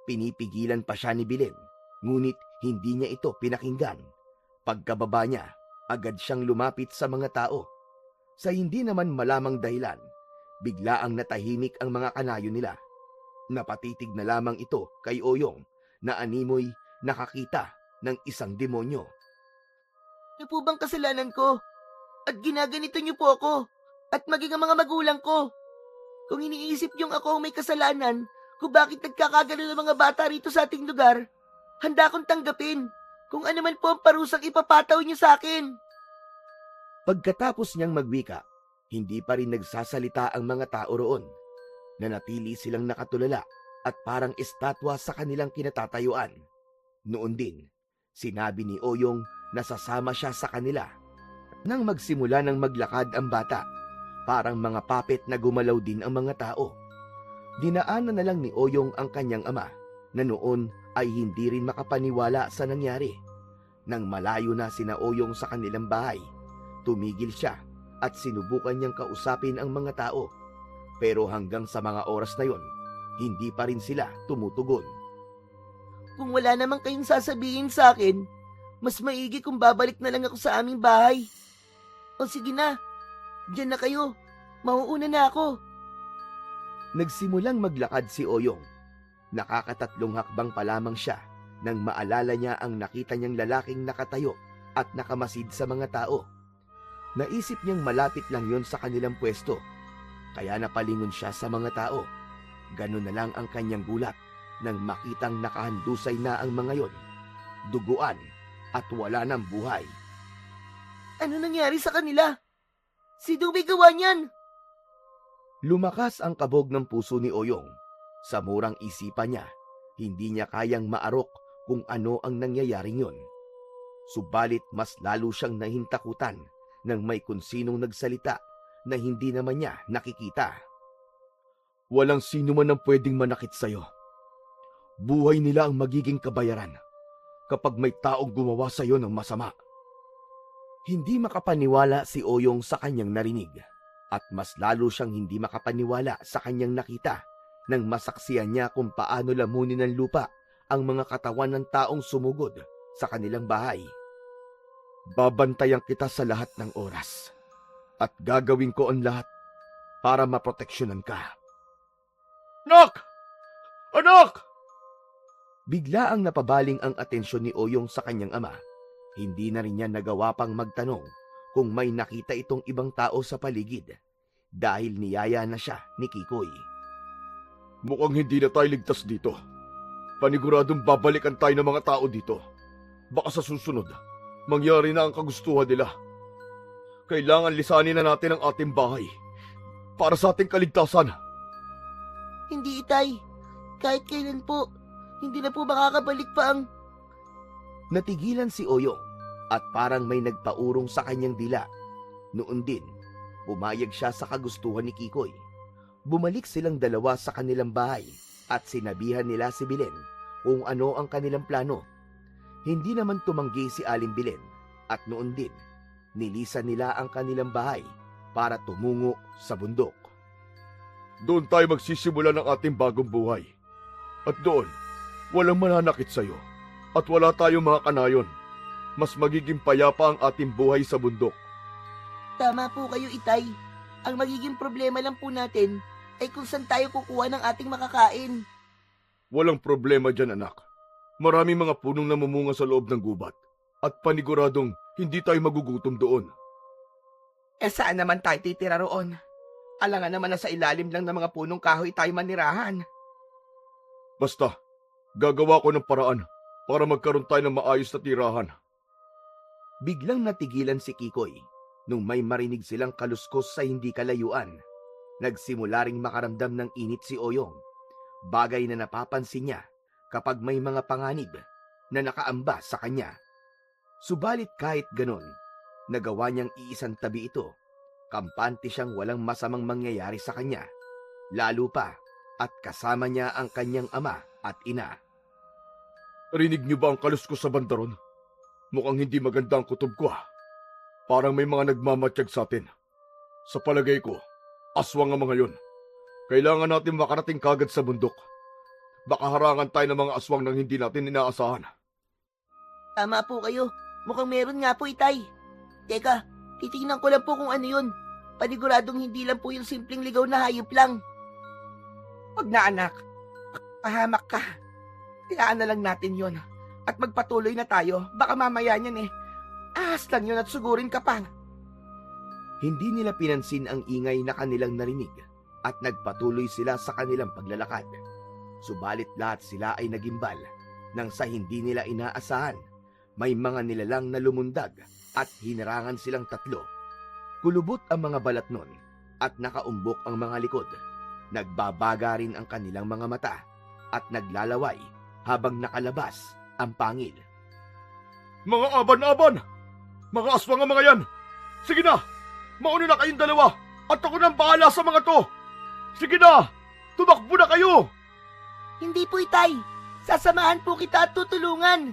Pinipigilan pa siya ni Bilin, ngunit hindi niya ito pinakinggan. Pagkababa niya, agad siyang lumapit sa mga tao. Sa hindi naman malamang dahilan, biglaang natahimik ang mga kanayo nila. Napatitig na lamang ito kay Oyong na animoy nakakita ng isang demonyo. Ano po bang kasalanan ko? At ginaganito niyo po ako at maging ang mga magulang ko. Kung iniisip niyong ako ang may kasalanan, kung bakit nagkakagano ng mga bata rito sa ating lugar, handa akong tanggapin kung ano man po ang parusang ipapataw niyo sa akin. Pagkatapos niyang magwika, hindi pa rin nagsasalita ang mga tao roon. Nanatili silang nakatulala at parang estatwa sa kanilang kinatatayuan. Noon din, sinabi ni Oyong na sasama siya sa kanila. Nang magsimula ng maglakad ang bata, parang mga puppet na gumalaw din ang mga tao. Dinaanan na lang ni Oyong ang kanyang ama, na noon ay hindi rin makapaniwala sa nangyari. Nang malayo na sina Oyong sa kanilang bahay, tumigil siya at sinubukan niyang kausapin ang mga tao. Pero hanggang sa mga oras na yon, hindi pa rin sila tumutugon. Kung wala namang kayong sasabihin sa akin, mas maigi kung babalik na lang ako sa aming bahay. O sige na, diyan na kayo. Mauuna na ako. Nagsimulang maglakad si Oyong. Nakakatatlong hakbang pa lamang siya nang maalala niya ang nakita niyang lalaking nakatayo at nakamasid sa mga tao. Naisip niyang malapit lang yon sa kanilang pwesto, kaya napalingon siya sa mga tao. Ganun na lang ang kanyang gulat nang makitang nakahandusay na ang mga yon, duguan at wala ng buhay. Ano nangyari sa kanila? Si Dubay gawa niyan. Lumakas ang kabog ng puso ni Oyong. Sa murang isipan niya, hindi niya kayang maarok kung ano ang nangyayaring yon. Subalit mas lalo siyang nahintakutan nang may kunsinong nagsalita na hindi naman niya nakikita. Walang sino man ang pwedeng manakit sa'yo. Buhay nila ang magiging kabayaran kapag may taong gumawa sa'yo ng masama. Hindi makapaniwala si Oyong sa kanyang narinig at mas lalo siyang hindi makapaniwala sa kanyang nakita nang masaksiyan niya kung paano lamunin ng lupa ang mga katawan ng taong sumugod sa kanilang bahay. Babantayan kita sa lahat ng oras at gagawin ko ang lahat para maproteksyonan ka. Anak! Anak! Bigla ang napabaling ang atensyon ni Oyong sa kanyang ama. Hindi na rin niya nagawa pang magtanong kung may nakita itong ibang tao sa paligid dahil niyaya na siya ni Kikoy. Mukhang hindi na tayo ligtas dito. Paniguradong babalikan tayo ng mga tao dito. Baka sa susunod, mangyari na ang kagustuhan nila. Kailangan lisanin na natin ang ating bahay para sa ating kaligtasan. Hindi, Itay. Kahit kailan po, hindi na po makakabalik pa ang... Natigilan si Oyong at parang may nagpaurong sa kanyang dila. Noon din, pumayag siya sa kagustuhan ni Kikoy. Bumalik silang dalawa sa kanilang bahay at sinabihan nila si Bilen kung ano ang kanilang plano. Hindi naman tumanggi si Aling Bilen at noon din, nilisan nila ang kanilang bahay para tumungo sa bundok. Doon tayo magsisimula ng ating bagong buhay. At doon, walang mananakit sa'yo. At wala tayong mga kanayon. Mas magiging payapa ang ating buhay sa bundok. Tama po kayo, Itay. Ang magiging problema lang po natin ay kung saan tayo kukuha ng ating makakain. Walang problema dyan, anak. Maraming mga punong namumunga sa loob ng gubat. At paniguradong hindi tayo magugutom doon. Saan naman tayo titira roon? Alangan naman na sa ilalim lang ng mga punong kahoy tayo manirahan. Basta, gagawa ko ng paraan para magkaroon tayo ng maayos na tirahan. Biglang natigilan si Kikoy nung may marinig silang kaluskos sa hindi kalayuan. Nagsimula ring makaramdam ng init si Oyong, bagay na napapansin niya kapag may mga panganib na nakaamba sa kanya. Subalit kahit ganon, nagawa niyang iisang tabi ito. Kampante siyang walang masamang mangyayari sa kanya, lalo pa at kasama niya ang kanyang ama at ina. Rinig niyo ba ang kaluskos sa bandaron? Mukhang hindi maganda ang kutob ko. Parang may mga nagmamatsyag sa atin. Sa palagay ko, aswang ang mga yon. Kailangan natin makarating kagad sa bundok. Baka harangan tayo ng mga aswang nang hindi natin inaasahan. Tama po kayo. Mukhang meron nga po, Itay. Teka, titingnan ko lang po kung ano yun. Paniguradong hindi lang po yung simpleng ligaw na hayop lang. Huwag na, anak. Pahamak ka. Kayaan na lang natin yon at magpatuloy na tayo. Baka mamaya niyan ahas lang yun at sugurin ka pa. Hindi nila pinansin ang ingay na kanilang narinig at nagpatuloy sila sa kanilang paglalakad. Subalit lahat sila ay nagimbal nang sa hindi nila inaasahan. May mga nilalang na lumundag at hinarangan silang tatlo. Kulubot ang mga balat nun at nakaumbok ang mga likod. Nagbabaga rin ang kanilang mga mata at naglalaway habang nakalabas ang pangil. Mga aban-aban! Mga aswang ang mga yan! Sige na! Mauna na kayong dalawa at ako nang bahala sa mga to! Sige na! Tumakbo na kayo! Hindi po, Itay. Sasamahan po kita at tutulungan.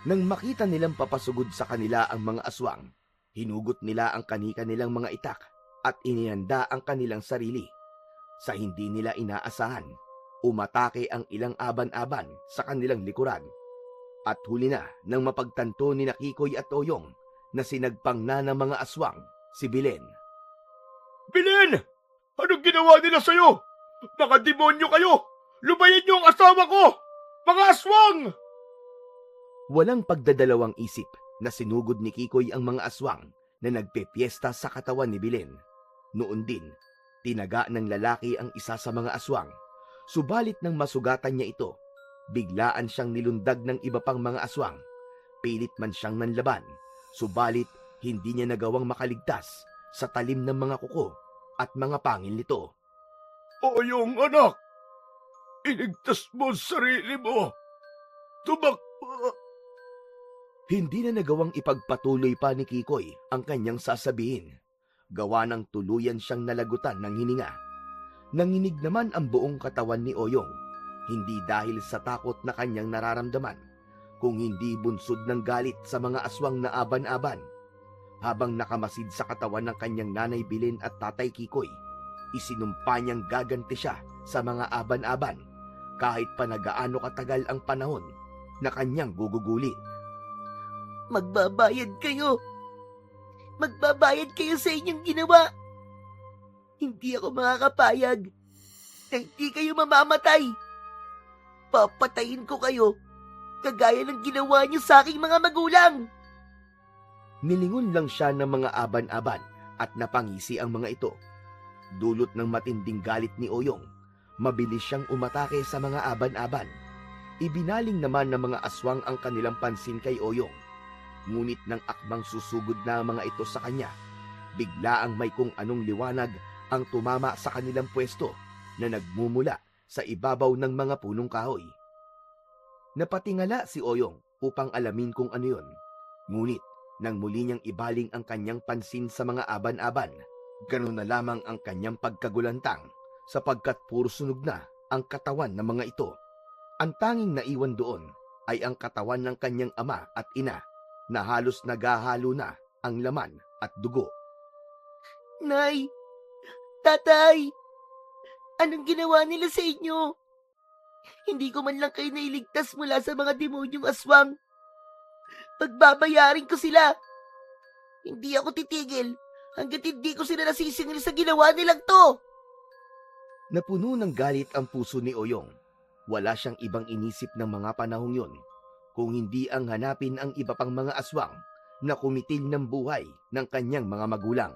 Nang makita nilang papasugod sa kanila ang mga aswang, hinugot nila ang kani-kanilang mga itak at inihanda ang kanilang sarili. Sa hindi nila inaasahan, umatake ang ilang aban-aban sa kanilang likuran. At huli na nang mapagtanto ni Kikoy at Oyong na sinagpang na ng mga aswang si Bilen. Bilen! Anong ginawa nila sa'yo? Mga demonyo kayo! Lubayan niyo ang asawa ko! Mga aswang! Walang pagdadalawang isip na sinugod ni Kikoy ang mga aswang na nagpepiesta sa katawan ni Bilen. Noon din, tinaga ng lalaki ang isa sa mga aswang. Subalit nang masugatan niya ito, biglaan siyang nilundag ng iba pang mga aswang. Pilit man siyang nanlaban, subalit hindi niya nagawang makaligtas sa talim ng mga kuko at mga pangil nito. Oyong anak! Iligtas mo ang sarili mo! Tumakbo! Hindi na nagawang ipagpatuloy pa ni Kikoy ang kanyang sasabihin. Gawa ng tuluyan siyang nalagutan ng hininga. Nanginig naman ang buong katawan ni Oyong, hindi dahil sa takot na kanyang nararamdaman, kung hindi bunsod ng galit sa mga aswang na aban-aban. Habang nakamasid sa katawan ng kanyang nanay Bilen at tatay Kikoy, isinumpa niyang gaganti siya sa mga aban-aban kahit pa nagaano katagal ang panahon na kanyang gugugulin. Magbabayad kayo. Magbabayad kayo sa inyong ginawa. Hindi ako makakapayag na hindi kayo mamamatay. Papatayin ko kayo kagaya ng ginawa niyo sa aking mga magulang. Nilingon lang siya ng mga aban-aban at napangisi ang mga ito. Dulot ng matinding galit ni Oyong, mabilis siyang umatake sa mga aban-aban. Ibinaling naman ng mga aswang ang kanilang pansin kay Oyong. Ngunit nang akmang susugod na ang mga ito sa kanya, biglaang may kung anong liwanag ang tumama sa kanilang pwesto na nagmumula sa ibabaw ng mga punong kahoy. Napatingala si Oyong upang alamin kung ano yun. Ngunit nang muli niyang ibaling ang kanyang pansin sa mga aban-aban, ganoon na lamang ang kanyang pagkagulantang sapagkat puro sunog na ang katawan ng mga ito. Ang tanging naiwan doon ay ang katawan ng kanyang ama at ina na halos naghahalo na ang laman at dugo. Nay! Tatay! Anong ginawa nila sa inyo? Hindi ko man lang kayo nailigtas mula sa mga demonyong aswang. Pagbabayarin ko sila. Hindi ako titigil hanggat hindi ko sila nasisingil sa ginawa nilang to. Napuno ng galit ang puso ni Oyong. Wala siyang ibang inisip ng mga panahong yun, kung hindi ang hanapin ang iba pang mga aswang na kumitil ng buhay ng kanyang mga magulang.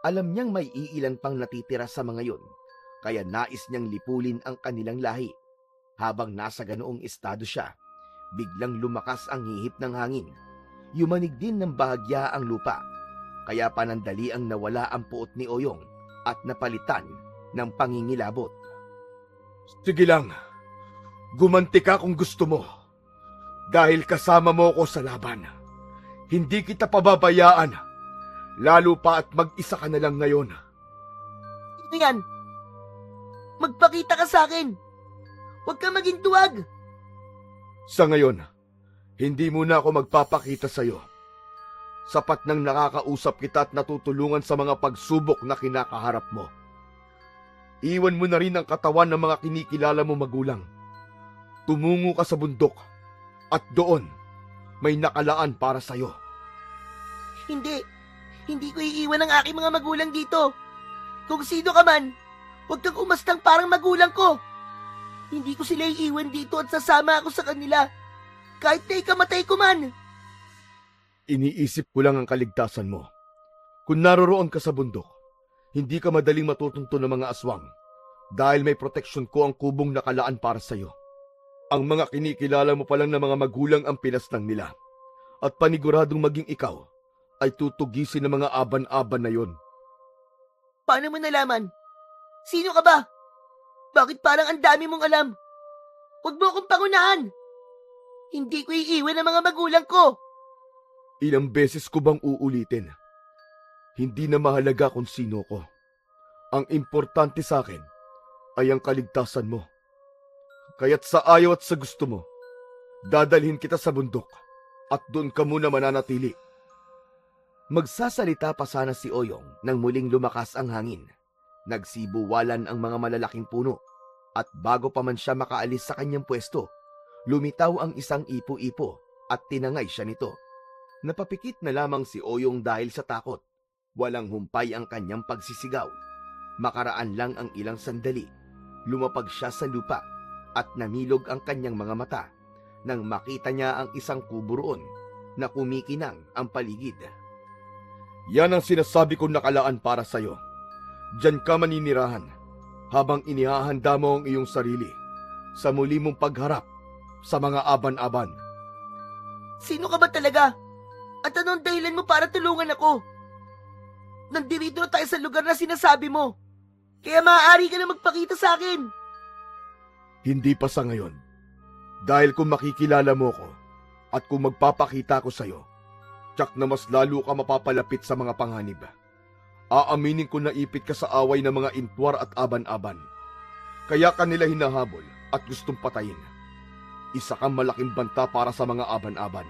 Alam niyang may iilan pang natitira sa mga yun, kaya nais niyang lipulin ang kanilang lahi. Habang nasa ganoong estado siya, biglang lumakas ang hihip ng hangin. Yumanig din ng bahagya ang lupa, kaya panandali ang nawala ang puot ni Oyong at napalitan ng pangingilabot. Sige lang, gumanti ka kung gusto mo. Dahil kasama mo ko sa laban. Hindi kita pababayaan. Lalo pa at mag-isa ka na lang ngayon. Ito yan. Magpakita ka sa akin. Huwag ka maging tuwag. Sa ngayon, hindi muna ako magpapakita sa'yo. Sapat nang nakakausap kita at natutulungan sa mga pagsubok na kinakaharap mo. Iwan mo na rin ang katawan ng mga kinikilala mo magulang. Tumungo ka sa bundok at doon may nakalaan para sa'yo. Hindi. Hindi ko iiwan ang aking mga magulang dito. Kung sino ka man, huwag kang umastang parang magulang ko. Hindi ko sila iiwan dito at sasama ako sa kanila. Kahit na ikamatay ko man. Iniisip ko lang ang kaligtasan mo. Kung naroroon ka sa bundok, hindi ka madaling matutunto ng mga aswang dahil may proteksyon ko ang kubong nakalaan para sa'yo. Ang mga kinikilala mo pa lang na mga magulang ang pinaslang nila at paniguradong maging ikaw ay tutugisin ng mga aban-aban na yon. Paano mo nalaman? Sino ka ba? Bakit parang ang dami mong alam? Huwag mo akong pangunahan. Hindi ko iiwan ang mga magulang ko. Ilang beses ko bang uulitin? Hindi na mahalaga kung sino ko. Ang importante sa akin ay ang kaligtasan mo. Kaya't sa ayaw at sa gusto mo, dadalhin kita sa bundok at doon ka muna mananatili. Magsasalita pa sana si Oyong nang muling lumakas ang hangin. Nagsibuwalan ang mga malalaking puno at bago pa man siya makaalis sa kanyang pwesto, lumitaw ang isang ipo-ipo at tinangay siya nito. Napapikit na lamang si Oyong dahil sa takot. Walang humpay ang kanyang pagsisigaw. Makaraan lang ang ilang sandali. Lumapag siya sa lupa at namilog ang kanyang mga mata nang makita niya ang isang kubo roon na kumikinang ang paligid. Yan ang sinasabi kong nakalaan para sa'yo. Diyan ka maninirahan habang inihahanda mo ang iyong sarili sa muli mong pagharap sa mga aban-aban. Sino ka ba talaga? At anong dahilan mo para tulungan ako? Nandito na tayo sa lugar na sinasabi mo. Kaya maaari ka na magpakita sa akin. Hindi pa sa ngayon. Dahil kung makikilala mo ko at kung magpapakita ko sa'yo, tiyak na mas lalo ka mapapalapit sa mga panganib. Aaminin ko na ipit ka sa away ng mga intwar at aban-aban. Kaya kanila hinahabol at gustong patayin. Isa kang malaking banta para sa mga aban-aban.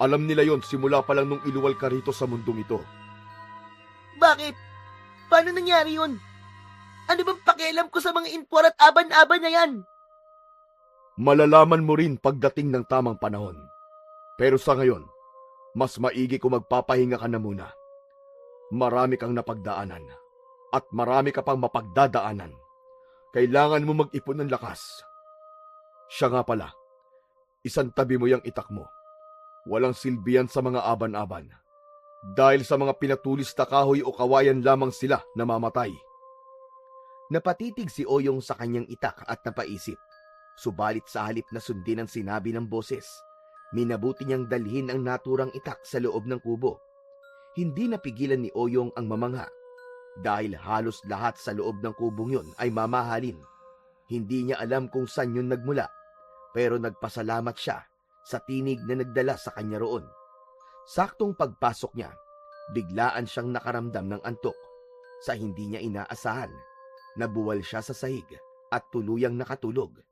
Alam nila yon simula pa lang nung iluwal ka rito sa mundong ito. Bakit? Paano nangyari yun? Ano bang pakialam ko sa mga intwar at aban-aban na yan? Malalaman mo rin pagdating ng tamang panahon. Pero sa ngayon, mas maigi kung magpapahinga ka na muna. Marami kang napagdaanan at marami ka pang mapagdadaanan. Kailangan mo mag-ipon ng lakas. Siya nga pala, isang tabi mo yung itak mo. Walang silbihan sa mga aban-aban. Dahil sa mga pinatulis na kahoy o kawayan lamang sila namamatay. Napatitig si Oyong sa kanyang itak at napaisip. Subalit sa halip na sundin ang sinabi ng boses, minabuti niyang dalhin ang naturang itak sa loob ng kubo. Hindi napigilan ni Oyong ang mamangha dahil halos lahat sa loob ng kubong yun ay mamahalin. Hindi niya alam kung saan yun nagmula, pero nagpasalamat siya sa tinig na nagdala sa kanya roon. Saktong pagpasok niya, biglaan siyang nakaramdam ng antok. Sa hindi niya inaasahan, nabuwal siya sa sahig at tuluyang nakatulog.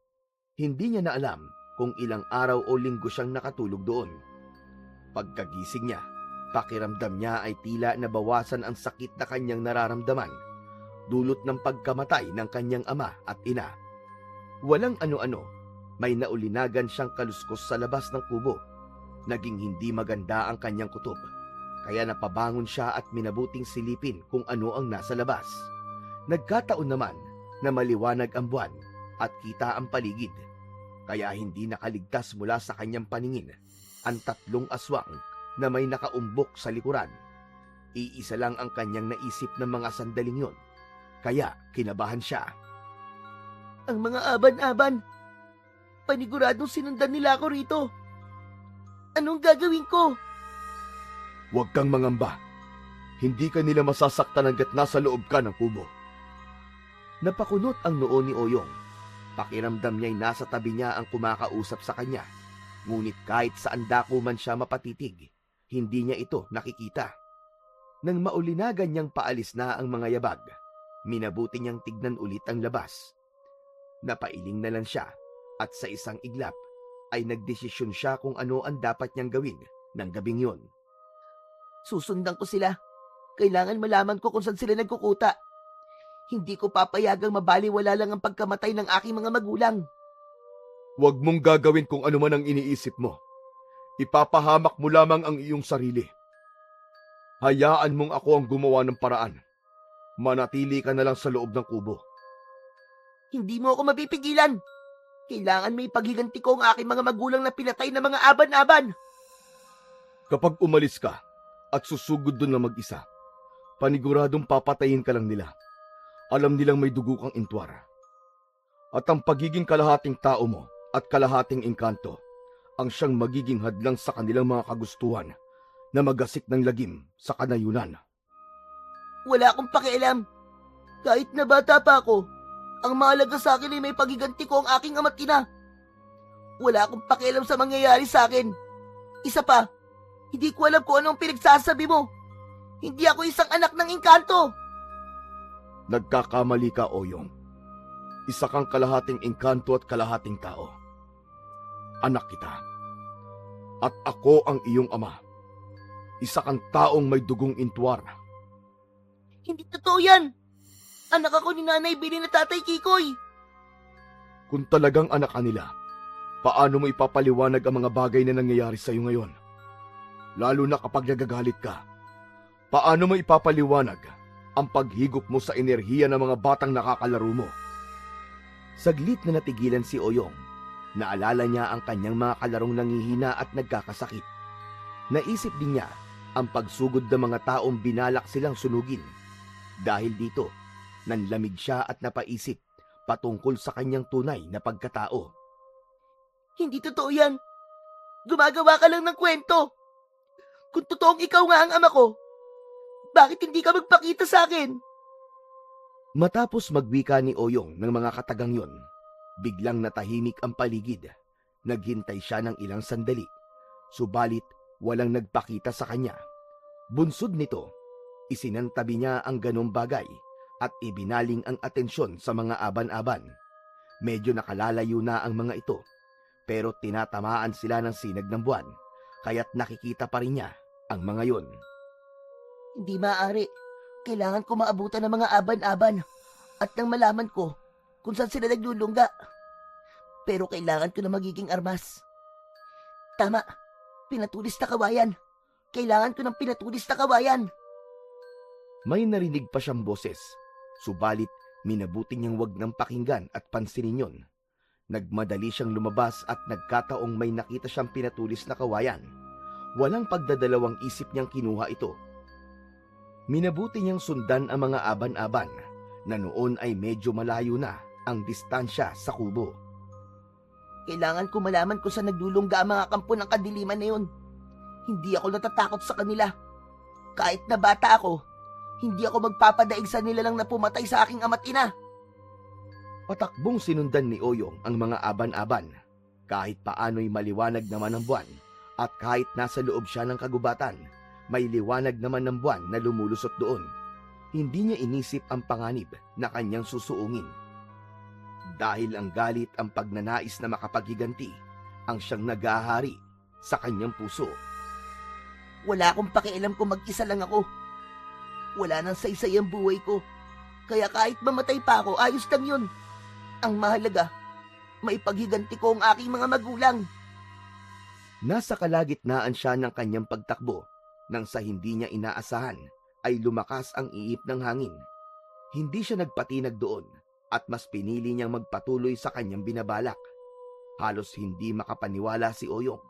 Hindi niya na alam kung ilang araw o linggo siyang nakatulog doon. Pagkagising niya, pakiramdam niya ay tila nabawasan ang sakit na kanyang nararamdaman, dulot ng pagkamatay ng kanyang ama at ina. Walang ano-ano, may naulinagan siyang kaluskos sa labas ng kubo. Naging hindi maganda ang kanyang kutob, kaya napabangon siya at minabuting silipin kung ano ang nasa labas. Nagkataon naman na maliwanag ang buwan at kita ang paligid, kaya hindi nakaligtas mula sa kanyang paningin ang 3 aswang na may nakaumbok sa likuran. Iisa lang ang kanyang naisip ng mga sandaling yon, kaya kinabahan siya. Ang mga aban-aban, paniguradong sinundan nila ako rito. Anong gagawin ko? Huwag kang mangamba. Hindi ka nila masasaktan hanggat nasa loob ka ng kubo. Napakunot ang noo ni Oyong. Pakiramdam niya'y nasa tabi niya ang kumakausap sa kanya. Ngunit kahit saan dako man siya mapatitig, hindi niya ito nakikita. Nang maulinagan niyang paalis na ang mga yabag, minabuti niyang tignan ulit ang labas. Napailing na lang siya at sa isang iglap ay nagdesisyon siya kung ano ang dapat niyang gawin ng gabing yon. Susundan ko sila. Kailangan malaman ko kung saan sila nagkukuta. Hindi ko papayagang mabaliwala lang ang pagkamatay ng aking mga magulang. Huwag mong gagawin kung ano man ang iniisip mo. Ipapahamak mo lamang ang iyong sarili. Hayaan mong ako ang gumawa ng paraan. Manatili ka na lang sa loob ng kubo. Hindi mo ako mapipigilan. Kailangan may paghiganti ko ang aking mga magulang na pinatay ng mga aban-aban. Kapag umalis ka at susugod doon na mag-isa, paniguradong papatayin ka lang nila. Alam nilang may dugo kang intwar. At ang pagiging kalahating tao mo at kalahating engkanto ang siyang magiging hadlang sa kanilang mga kagustuhan na magasik ng lagim sa kanayunan. Wala akong pakialam. Kahit na bata pa ako, ang mahalaga sa akin ay may paghiganti ko ang aking ama't ina. Wala akong pakialam sa mangyayari sa akin. Isa pa, hindi ko alam kung anong pinagsasabi mo. Hindi ako isang anak ng engkanto. Nagkakamali ka, Oyong. Isa kang kalahating engkanto at kalahating tao. Anak kita. At ako ang iyong ama. Isa kang taong may dugong intwar. Hindi totoo yan. Anak ako ni Nanay Bilin at Tatay Kikoy. Kung talagang anak ka nila, paano mo ipapaliwanag ang mga bagay na nangyayari sa iyo ngayon? Lalo na kapag nagagalit ka. Paano mo ipapaliwanag ang paghigop mo sa enerhiya ng mga batang nakakalaro mo? Saglit na natigilan si Oyong. Naalala niya ang kanyang mga kalarong nangihina at nagkakasakit. Naisip din niya ang pagsugod ng mga taong binalak silang sunugin. Dahil dito, nanlamig siya at napaisip patungkol sa kanyang tunay na pagkatao. Hindi totoo yan. Gumagawa ka lang ng kwento. Kung totoong ikaw nga ang ama ko, bakit hindi ka magpakita sa akin? Matapos magwika ni Oyong ng mga katagang yon, biglang natahimik ang paligid. Naghintay siya ng ilang sandali, subalit walang nagpakita sa kanya. Bunsod nito, isinantabi niya ang ganong bagay at ibinaling ang atensyon sa mga aban-aban. Medyo nakalalayo na ang mga ito, pero tinatamaan sila ng sinag ng buwan, kaya't nakikita pa rin niya ang mga yon. Hindi maaari. Kailangan ko maabutan ng mga aban-aban at nang malaman ko kung saan sila naglulungga. Pero kailangan ko na magiging armas. Tama, pinatulis na kawayan. Kailangan ko ng pinatulis na kawayan. May narinig pa siyang boses, subalit minabuti niyang wag ng pakinggan at pansinin yon. Nagmadali siyang lumabas at nagkataong may nakita siyang pinatulis na kawayan. Walang pagdadalawang isip niyang kinuha ito. Minabuti niyang sundan ang mga aban-aban na noon ay medyo malayo na ang distansya sa kubo. Kailangan ko malaman kung saan naglulungga ang mga kampo ng kadiliman na yun. Hindi ako natatakot sa kanila. Kahit na bata ako, hindi ako magpapadaig sa nila lang na pumatay sa aking ama't ina. Patakbong sinundan ni Oyong ang mga aban-aban. Kahit paano'y maliwanag naman ang buwan at kahit nasa loob siya ng kagubatan, may liwanag naman ng buwan na lumulusot doon. Hindi niya inisip ang panganib na kanyang susuungin. dahil ang galit ang pagnanais na makapaghiganti ang siyang nag-ahari sa kanyang puso. Wala akong pakialam kung mag-isa lang ako. Wala nang saysay ang buhay ko. Kaya kahit mamatay pa ako, ayos lang yun. Ang mahalaga, maipaghiganti ko ang aking mga magulang. Nasa kalagitnaan siya ng kanyang pagtakbo nang sa hindi niya inaasahan ay lumakas ang iip ng hangin. Hindi siya nagpatinag doon at mas pinili niyang magpatuloy sa kanyang binabalak. Halos hindi makapaniwala si Oyong,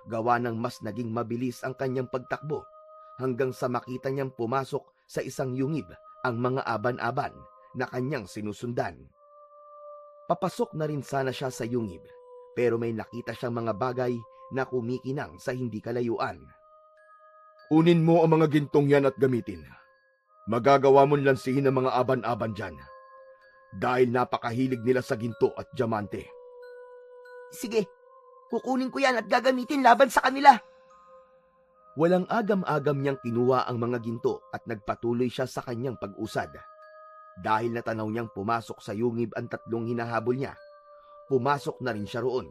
gawa ng mas naging mabilis ang kanyang pagtakbo hanggang sa makita niyang pumasok sa isang yungib ang mga aban-aban na kanyang sinusundan. Papasok na rin sana siya sa yungib, pero may nakita siyang mga bagay na kumikinang sa hindi kalayuan. Kunin mo ang mga gintong yan at gamitin. Magagawa mong lansihin ang mga aban-aban dyan. Dahil napakahilig nila sa ginto at diamante. Sige, kukunin ko yan at gagamitin laban sa kanila. Walang agam-agam niyang kinuha ang mga ginto at nagpatuloy siya sa kanyang pag-usad. Dahil natanaw niyang pumasok sa yungib ang tatlong hinahabol niya, pumasok na rin siya roon.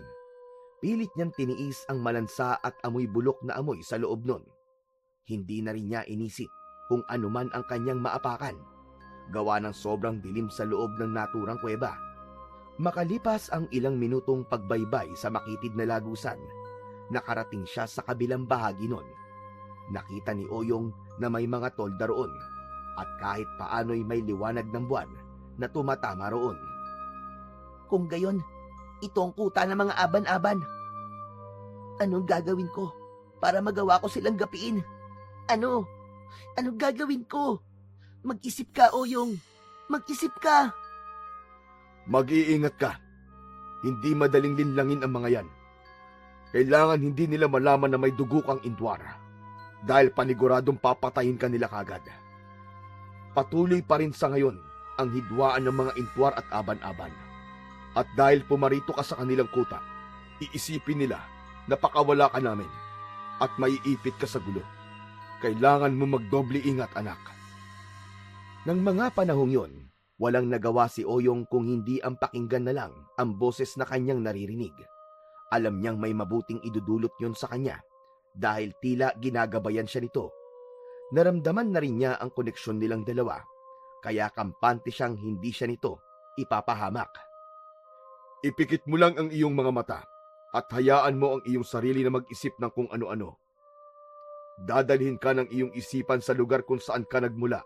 Pilit niyang tiniis ang malansa at amoy bulok na amoy sa loob nun. Hindi na rin niya inisip kung anuman ang kanyang maapakan, gawa ng sobrang dilim sa loob ng naturang kuweba. Makalipas ang ilang minutong pagbaybay sa makitid na lagusan, nakarating siya sa kabilang bahagi nun. Nakita ni Oyong na may mga tolda roon at kahit paano'y may liwanag ng buwan na tumatama roon. Kung gayon, ito ang kuta ng mga aban-aban. Anong gagawin ko para magawa ko silang gapiin? Anong gagawin ko? Mag-isip ka, Oyong. Mag-isip ka. Mag-iingat ka. Hindi madaling linlangin ang mga yan. Kailangan hindi nila malaman na may dugo kang intwar. Dahil paniguradong papatayin ka nila kagad. Patuloy pa rin sa ngayon ang hidwaan ng mga intwar at aban-aban. At dahil pumarito ka sa kanilang kuta, iisipin nila na pakawala ka namin at maiipit ka sa gulo. Kailangan mo magdoble ingat, anak. Nang mga panahong yon, walang nagawa si Oyong kung hindi ang pakinggan na lang ang boses na kanyang naririnig. Alam niyang may mabuting idudulot yon sa kanya dahil tila ginagabayan siya nito. Naramdaman na rin niya ang koneksyon nilang dalawa, kaya kampante siyang hindi siya nito ipapahamak. Ipikit mo lang ang iyong mga mata at hayaan mo ang iyong sarili na mag-isip ng kung ano-ano. Dadalhin ka ng iyong isipan sa lugar kung saan ka nagmula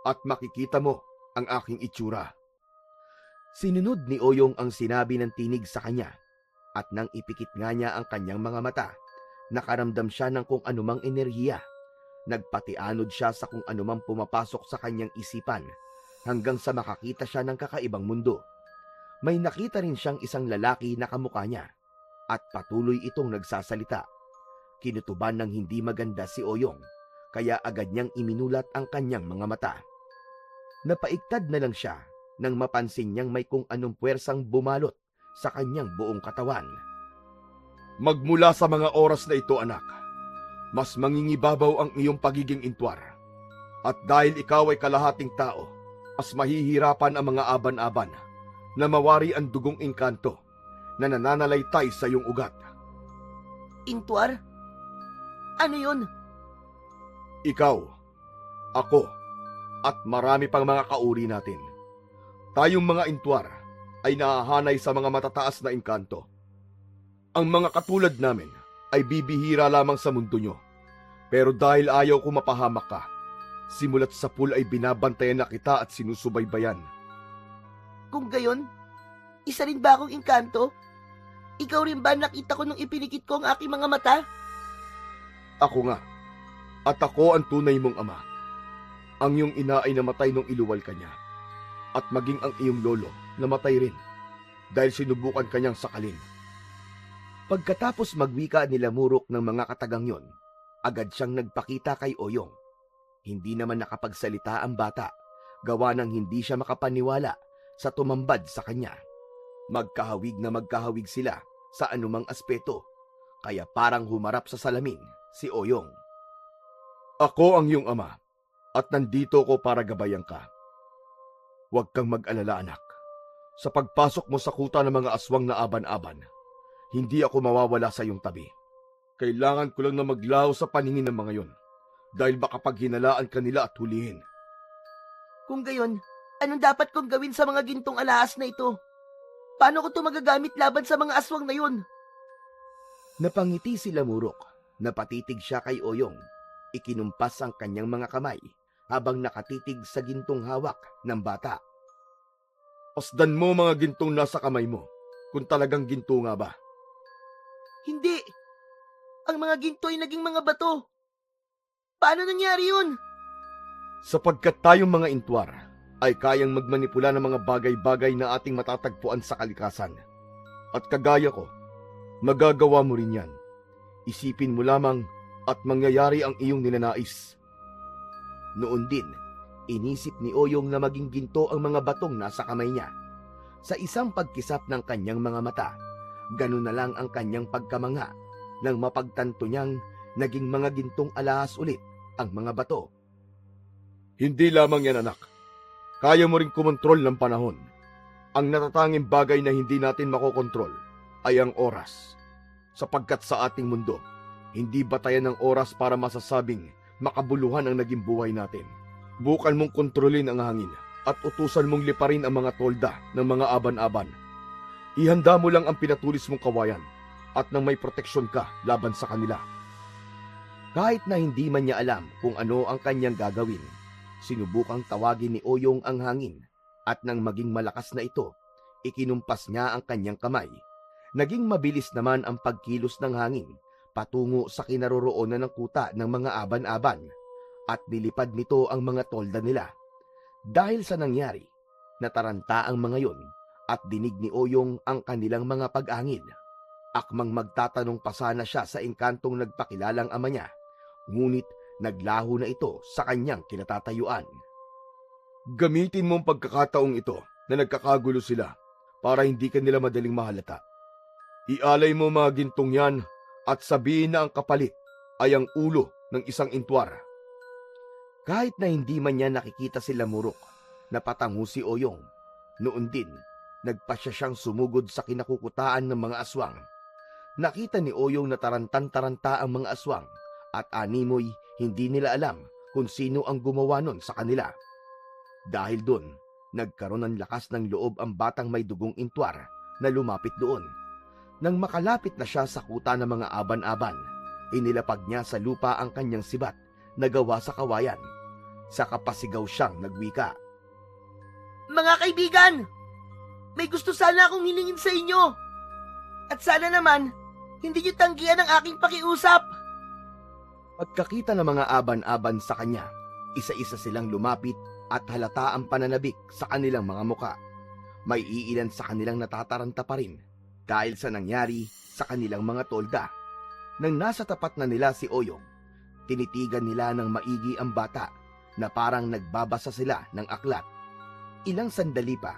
at makikita mo ang aking itsura. Sinunod ni Oyong ang sinabi ng tinig sa kanya at nang ipikit nga niya ang kanyang mga mata, nakaramdam siya ng kung anumang enerhiya. Nagpatianod siya sa kung anumang pumapasok sa kanyang isipan hanggang sa makakita siya ng kakaibang mundo. May nakita rin siyang isang lalaki na kamukha niya at patuloy itong nagsasalita. Kinutuban ng hindi maganda si Oyong, kaya agad niyang iminulat ang kanyang mga mata. Napaigtad na lang siya nang mapansin niyang may kung anong puwersang bumalot sa kanyang buong katawan. Magmula sa mga oras na ito, anak, mas mangingibabaw ang iyong pagiging intwar. At dahil ikaw ay kalahating tao, mas mahihirapan ang mga aban-aban na mawari ang dugong engkanto na nananalaytay sa iyong ugat. Intwar? Ano yun? Ikaw, ako, at marami pang mga kauri natin. Tayong mga intwar ay nahahanay sa mga matataas na engkanto. Ang mga katulad namin ay bibihira lamang sa mundo nyo. Pero dahil ayaw ko mapahamak ka, simulat sa pool ay binabantayan na kita at sinusubaybayan. Kung gayon, isa rin ba akong engkanto? Ikaw rin ba nakita ko nung ipinikit ko ang aking mga mata? Ako nga, at ako ang tunay mong ama. Ang iyong ina ay namatay nung iluwal ka niya. At maging ang iyong lolo namatay rin dahil sinubukan kanyang sakalin. Pagkatapos magwika nila Murok ng mga katagang yon, agad siyang nagpakita kay Oyong. Hindi naman nakapagsalita ang bata, gawa ng hindi siya makapaniwala sa tumambad sa kanya. Magkahawig na magkahawig sila sa anumang aspeto, kaya parang humarap sa salamin si Oyong. Ako ang iyong ama, at nandito ko para gabayan ka. Huwag kang mag-alala, anak. Sa pagpasok mo sa kuta ng mga aswang na aban-aban, hindi ako mawawala sa iyong tabi. Kailangan ko lang na maglaho sa paningin ng mga yon, dahil baka pag hinalaan kanila at hulihin. Kung gayon, anong dapat kong gawin sa mga gintong alahas na ito? Paano ko ito magagamit laban sa mga aswang na yun? Napangiti si Lamurok, napatitig siya kay Oyong. Ikinumpas ang kanyang mga kamay habang nakatitig sa gintong hawak ng bata. Pasdan mo mga gintong nasa kamay mo, kung talagang ginto nga ba. Hindi. Ang mga ginto ay naging mga bato. Paano nangyari yun? Sapagkat tayong mga intwar ay kayang magmanipula ng mga bagay-bagay na ating matatagpuan sa kalikasan. At kagaya ko, magagawa mo rin yan. Isipin mo lamang at mangyayari ang iyong ninanais. Noon din, inisip ni Oyong na maging ginto ang mga batong nasa kamay niya. Sa isang pagkisap ng kanyang mga mata, ganun na lang ang kanyang pagkamangha nang mapagtanto niyang naging mga gintong alahas ulit ang mga bato. Hindi lamang yan, anak. Kaya mo rin kumontrol ng panahon. Ang natatanging bagay na hindi natin makokontrol ay ang oras. Sapagkat sa ating mundo, hindi batayan ng oras para masasabing makabuluhan ang naging buhay natin. Bukan mong kontrolin ang hangin at utusan mong liparin ang mga tolda ng mga aban-aban. Ihanda mo lang ang pinatulis mong kawayan at nang may proteksyon ka laban sa kanila. Kahit na hindi man niya alam kung ano ang kanyang gagawin, sinubukang tawagin ni Oyong ang hangin at nang maging malakas na ito, ikinumpas niya ang kanyang kamay. Naging mabilis naman ang pagkilos ng hangin patungo sa kinaroroonan ng kuta ng mga aban-aban at nilipad nito ang mga tolda nila. Dahil sa nangyari, nataranta ang mga yon at dinig ni Oyong ang kanilang mga pag-angin. Akmang magtatanong pa sana siya sa engkantong nagpakilalang ama niya, ngunit naglaho na ito sa kanyang kinatatayuan. Gamitin mo ang pagkakataong ito na nagkakagulo sila para hindi ka nila madaling mahalata. Ialay mo mga gintong yan at sabihin na ang kapalit ay ang ulo ng isang intwar. Kahit na hindi man niya nakikita si Lamurok, napatango si Oyong. Noon din, nagpasya siyang sumugod sa kinakukutaan ng mga aswang. Nakita ni Oyong na tarantan-taranta ang mga aswang at animoy hindi nila alam kung sino ang gumawa nun sa kanila. Dahil doon, nagkaroon ng lakas ng loob ang batang may dugong intwar na lumapit doon. Nang makalapit na siya sa kuta ng mga aban-aban, inilapag niya sa lupa ang kanyang sibat na gawa sa kawayan. Sa kapasigaw siyang nagwika. Mga kaibigan! May gusto sana akong hilingin sa inyo. At sana naman, hindi niyo tanggihan ang aking pakiusap. Pagkakita ng mga aban-aban sa kanya, isa-isa silang lumapit at halata ang pananabik sa kanilang mga muka. May iilan sa kanilang natataranta pa rin dahil sa nangyari sa kanilang mga tolda. Nang nasa tapat na nila si Oyong, tinitigan nila ng maigi ang bata na parang nagbabasa sila ng aklat. Ilang sandali pa,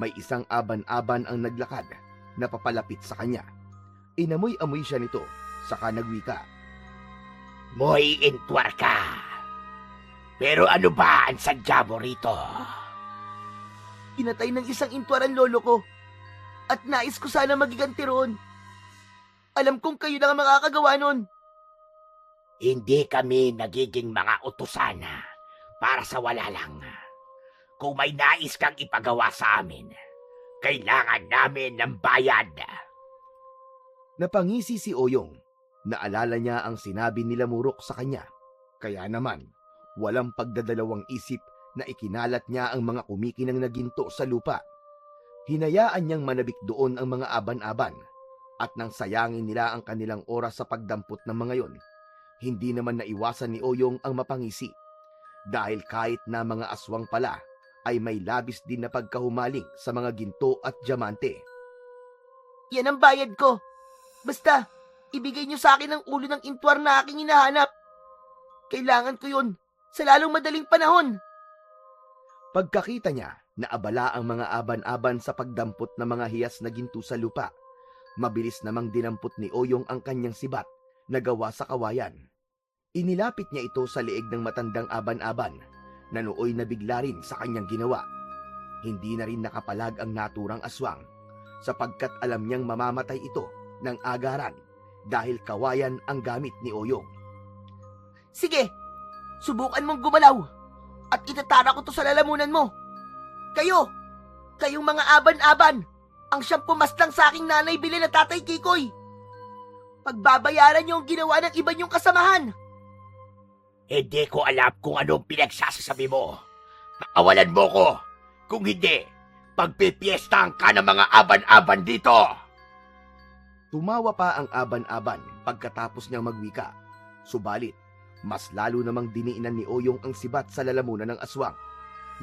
may isang aban-aban ang naglakad na papalapit sa kanya. Inamoy-amoy siya nito, saka nagwika. Mo'y intwar ka. Pero ano ba ang sadya mo rito? Pinatay ng isang intwar ang lolo ko at nais ko sana magiganti roon. Alam kong kayo na ang makakagawa nun. Hindi kami nagiging mga utusana para sa wala lang. Kung may nais kang ipagawa sa amin, kailangan namin ng bayad. Napangisi si Oyong. Naalala niya ang sinabi ni Lamurok sa kanya. Kaya naman, walang pagdadalawang isip na ikinalat niya ang mga kumikinang na ginto sa lupa. Hinayaan niyang manabik doon ang mga aban-aban at nang sayangin nila ang kanilang oras sa pagdampot ng mga yon, hindi naman naiwasan ni Oyong ang mapangisi dahil kahit na mga aswang pala ay may labis din na pagkahumaling sa mga ginto at diamante. Yan ang bayad ko. Basta, ibigay niyo sa akin ang ulo ng intwar na aking hinahanap. Kailangan ko yun sa lalong madaling panahon. Pagkakita niya, naabala ang mga aban-aban sa pagdampot ng mga hiyas na ginto sa lupa. Mabilis namang dinampot ni Oyong ang kanyang sibat na gawa sa kawayan. Inilapit niya ito sa liig ng matandang aban-aban na nooy nabigla rin sa kanyang ginawa. Hindi na rin nakapalag ang naturang aswang sapagkat alam niyang mamamatay ito ng agaran dahil kawayan ang gamit ni Oyong. Sige, subukan mong gumalaw at itatara ko to sa lalamunan mo. Kayong mga aban-aban, ang siyang pumaslang sa aking nanay Belen at tatay Kikoy. Pagbabayaran niyo ang ginawa ng iba niyong kasamahan. Hindi ko alam kung anong pinagsasasabi mo. Pakawalan mo ko. Kung hindi, pagpipiestahan ka ng mga aban-aban dito. Tumawa pa ang aban-aban pagkatapos niyang magwika. Subalit, mas lalo namang diniinan ni Oyong ang sibat sa lalamunan ng aswang.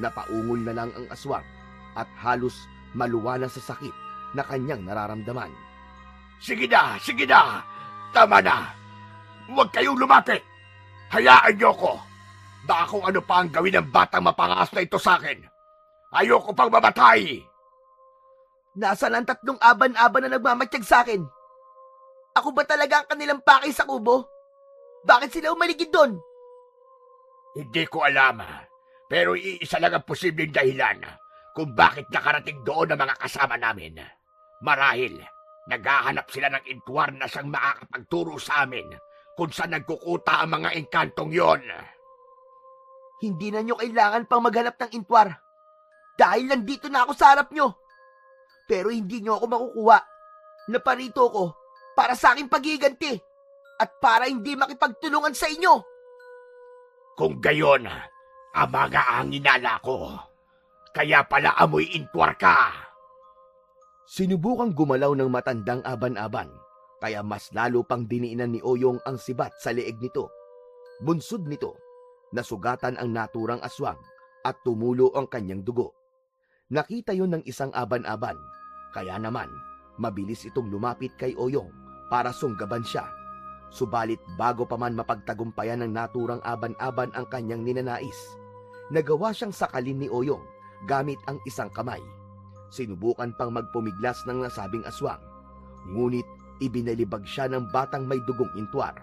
Napaungol na lang ang aswang at halos maluwa na sa sakit na kanyang nararamdaman. Sige na, sige na. Tama na. Huwag kayong lumapit. Hayaan niyo ko. Baka kung ano pa ang gawin ng batang mapangas na ito sa akin. Ayoko pang mamatay. Nasaan ang tatlong aban-aban na nagmamatsyag sa akin? Ako ba talaga ang kanilang pakay sa kubo? Bakit sila umaligid doon? Hindi ko alam. Pero iisa lang ang posibleng dahilan kung bakit nakarating doon ang mga kasama namin. Marahil, naghahanap sila ng intwar na siyang makakapagturo sa amin kung saan nagkukuta ang mga engkantong yon. Hindi na nyo kailangan pang maghanap ng intwar. Dahil nandito na ako sa harap nyo. Pero hindi nyo ako makukuha. Naparito ko para sa aking pagiganti at para hindi makipagtulungan sa inyo. Kung gayon, amaga ang inala ko. Kaya pala amoy intwar ka. Sinubukang gumalaw ng matandang aban-aban, kaya mas lalo pang diniinan ni Oyong ang sibat sa leeg nito. Bunsod nito, nasugatan ang naturang aswang at tumulo ang kanyang dugo. Nakita yon ng isang aban-aban, kaya naman mabilis itong lumapit kay Oyong para sunggaban siya. Subalit bago pa man mapagtagumpayan ng naturang aban-aban ang kanyang ninanais, nagawa siyang sakalin ni Oyong gamit ang isang kamay. Sinubukan pang magpumiglas ng nasabing aswang, ngunit ibinalibag siya ng batang may dugong intwar,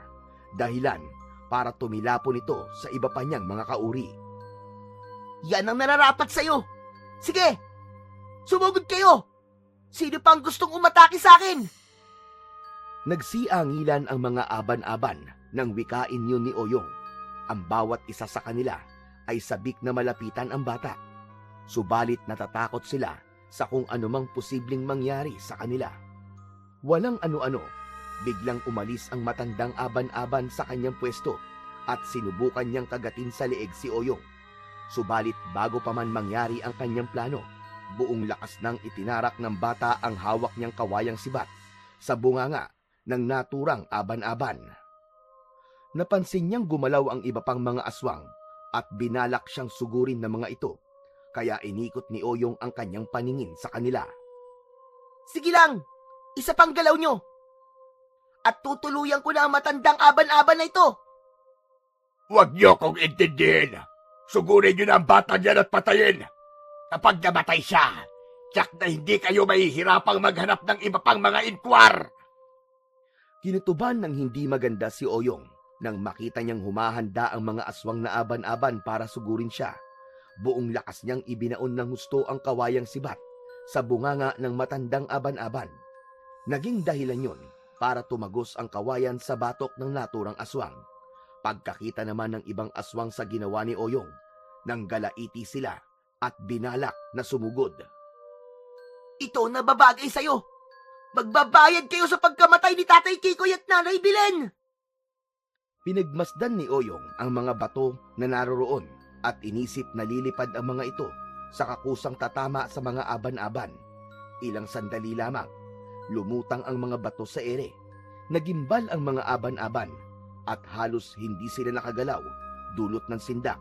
dahilan para tumilapon ito sa iba pa niyang mga kauri. Yan ang nararapat sa'yo. Sige, sumugod kayo. Sino pang gustong umatake sa akin? Nagsiangilan ang mga aban-aban nang wikain yun ni Oyong. Ang bawat isa sa kanila ay sabik na malapitan ang bata. Subalit natatakot sila sa kung anumang posibleng mangyari sa kanila. Walang ano-ano, biglang umalis ang matandang aban-aban sa kanyang pwesto at sinubukan niyang kagatin sa leeg si Oyong. Subalit bago pa man mangyari ang kanyang plano, buong lakas nang itinarak ng bata ang hawak niyang kawayang sibat sa bunganga ng naturang aban-aban. Napansin niyang gumalaw ang iba pang mga aswang at binalak siyang sugurin ng mga ito, kaya inikot ni Oyong ang kanyang paningin sa kanila. Sige lang, isa pang galaw nyo. At tutuluyan ko na ang matandang aban-aban na ito. Huwag niyo kong intindihin. Sugurin niyo na ang bata niyan at patayin. Kapag namatay siya, tiyak na hindi kayo mahihirapang maghanap ng iba pang mga intwar. Kinutuban ng hindi maganda si Oyong nang makita niyang humahanda ang mga aswang na aban-aban para sugurin siya. Buong lakas niyang ibinaon ng husto ang kawayang sibat sa bunganga ng matandang aban-aban. Naging dahilan yun para tumagos ang kawayan sa batok ng naturang aswang. Pagkakita naman ng ibang aswang sa ginawa ni Oyong, nanggalaiti sila at binalak na sumugod. Ito na babagay sa'yo. Magbabayad kayo sa pagkamatay ni Tatay Kikoy at Nanay Belen. Pinagmasdan ni Oyong ang mga bato na naroroon at inisip na lilipad ang mga ito sa kakusang tatama sa mga aban-aban. Ilang sandali lamang, lumutang ang mga bato sa ere. Nagimbal ang mga aban-aban at halos hindi sila nakagalaw dulot ng sindak.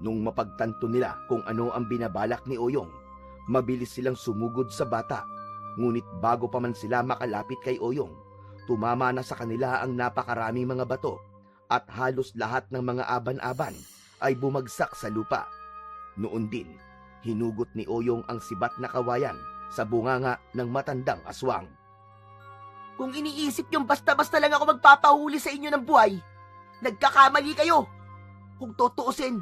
Nung mapagtanto nila kung ano ang binabalak ni Oyong, mabilis silang sumugod sa bata. Ngunit bago pa man sila makalapit kay Oyong, tumama na sa kanila ang napakaraming mga bato at halos lahat ng mga aban-aban ay bumagsak sa lupa. Noon din, hinugot ni Oyong ang sibat na kawayan sa bunganga ng matandang aswang. Kung iniisip yung basta-basta lang ako magpapahuli sa inyo ng buhay, nagkakamali kayo. Kung tutuusin,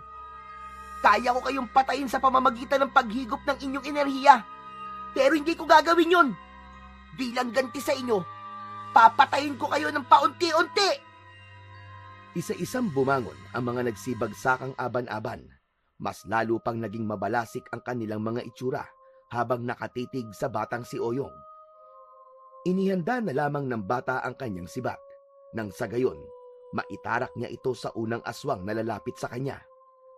Kaya ko kayong patayin sa pamamagitan ng paghigop ng inyong enerhiya. Pero hindi ko gagawin yun. Bilang ganti sa inyo, papatayin ko kayo ng paunti-unti. Isa-isang bumangon ang mga nagsibagsakang aban-aban. Mas lalo pang naging mabalasik ang kanilang mga itsura habang nakatitig sa batang si Oyong. Inihanda na lamang ng bata ang kanyang sibat. Nang sa gayon, maitarak niya ito sa unang aswang na lalapit sa kanya.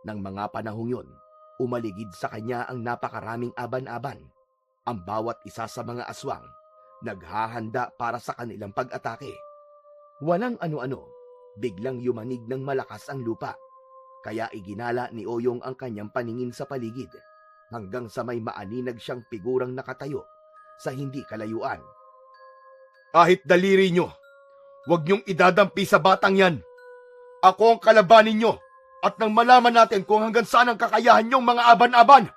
Nang mga panahong yun, umaligid sa kanya ang napakaraming aban-aban. Ang bawat isa sa mga aswang, naghahanda para sa kanilang pag-atake. Walang ano-ano, biglang yumanig ng malakas ang lupa. Kaya iginala ni Oyong ang kanyang paningin sa paligid, hanggang sa may maaninag siyang figurang nakatayo sa hindi kalayuan. Kahit daliri nyo, huwag nyong idadampi sa batang yan. Ako ang kalabanin nyo, at nang malaman natin kung hanggang saan ang kakayahan nyong mga aban-aban.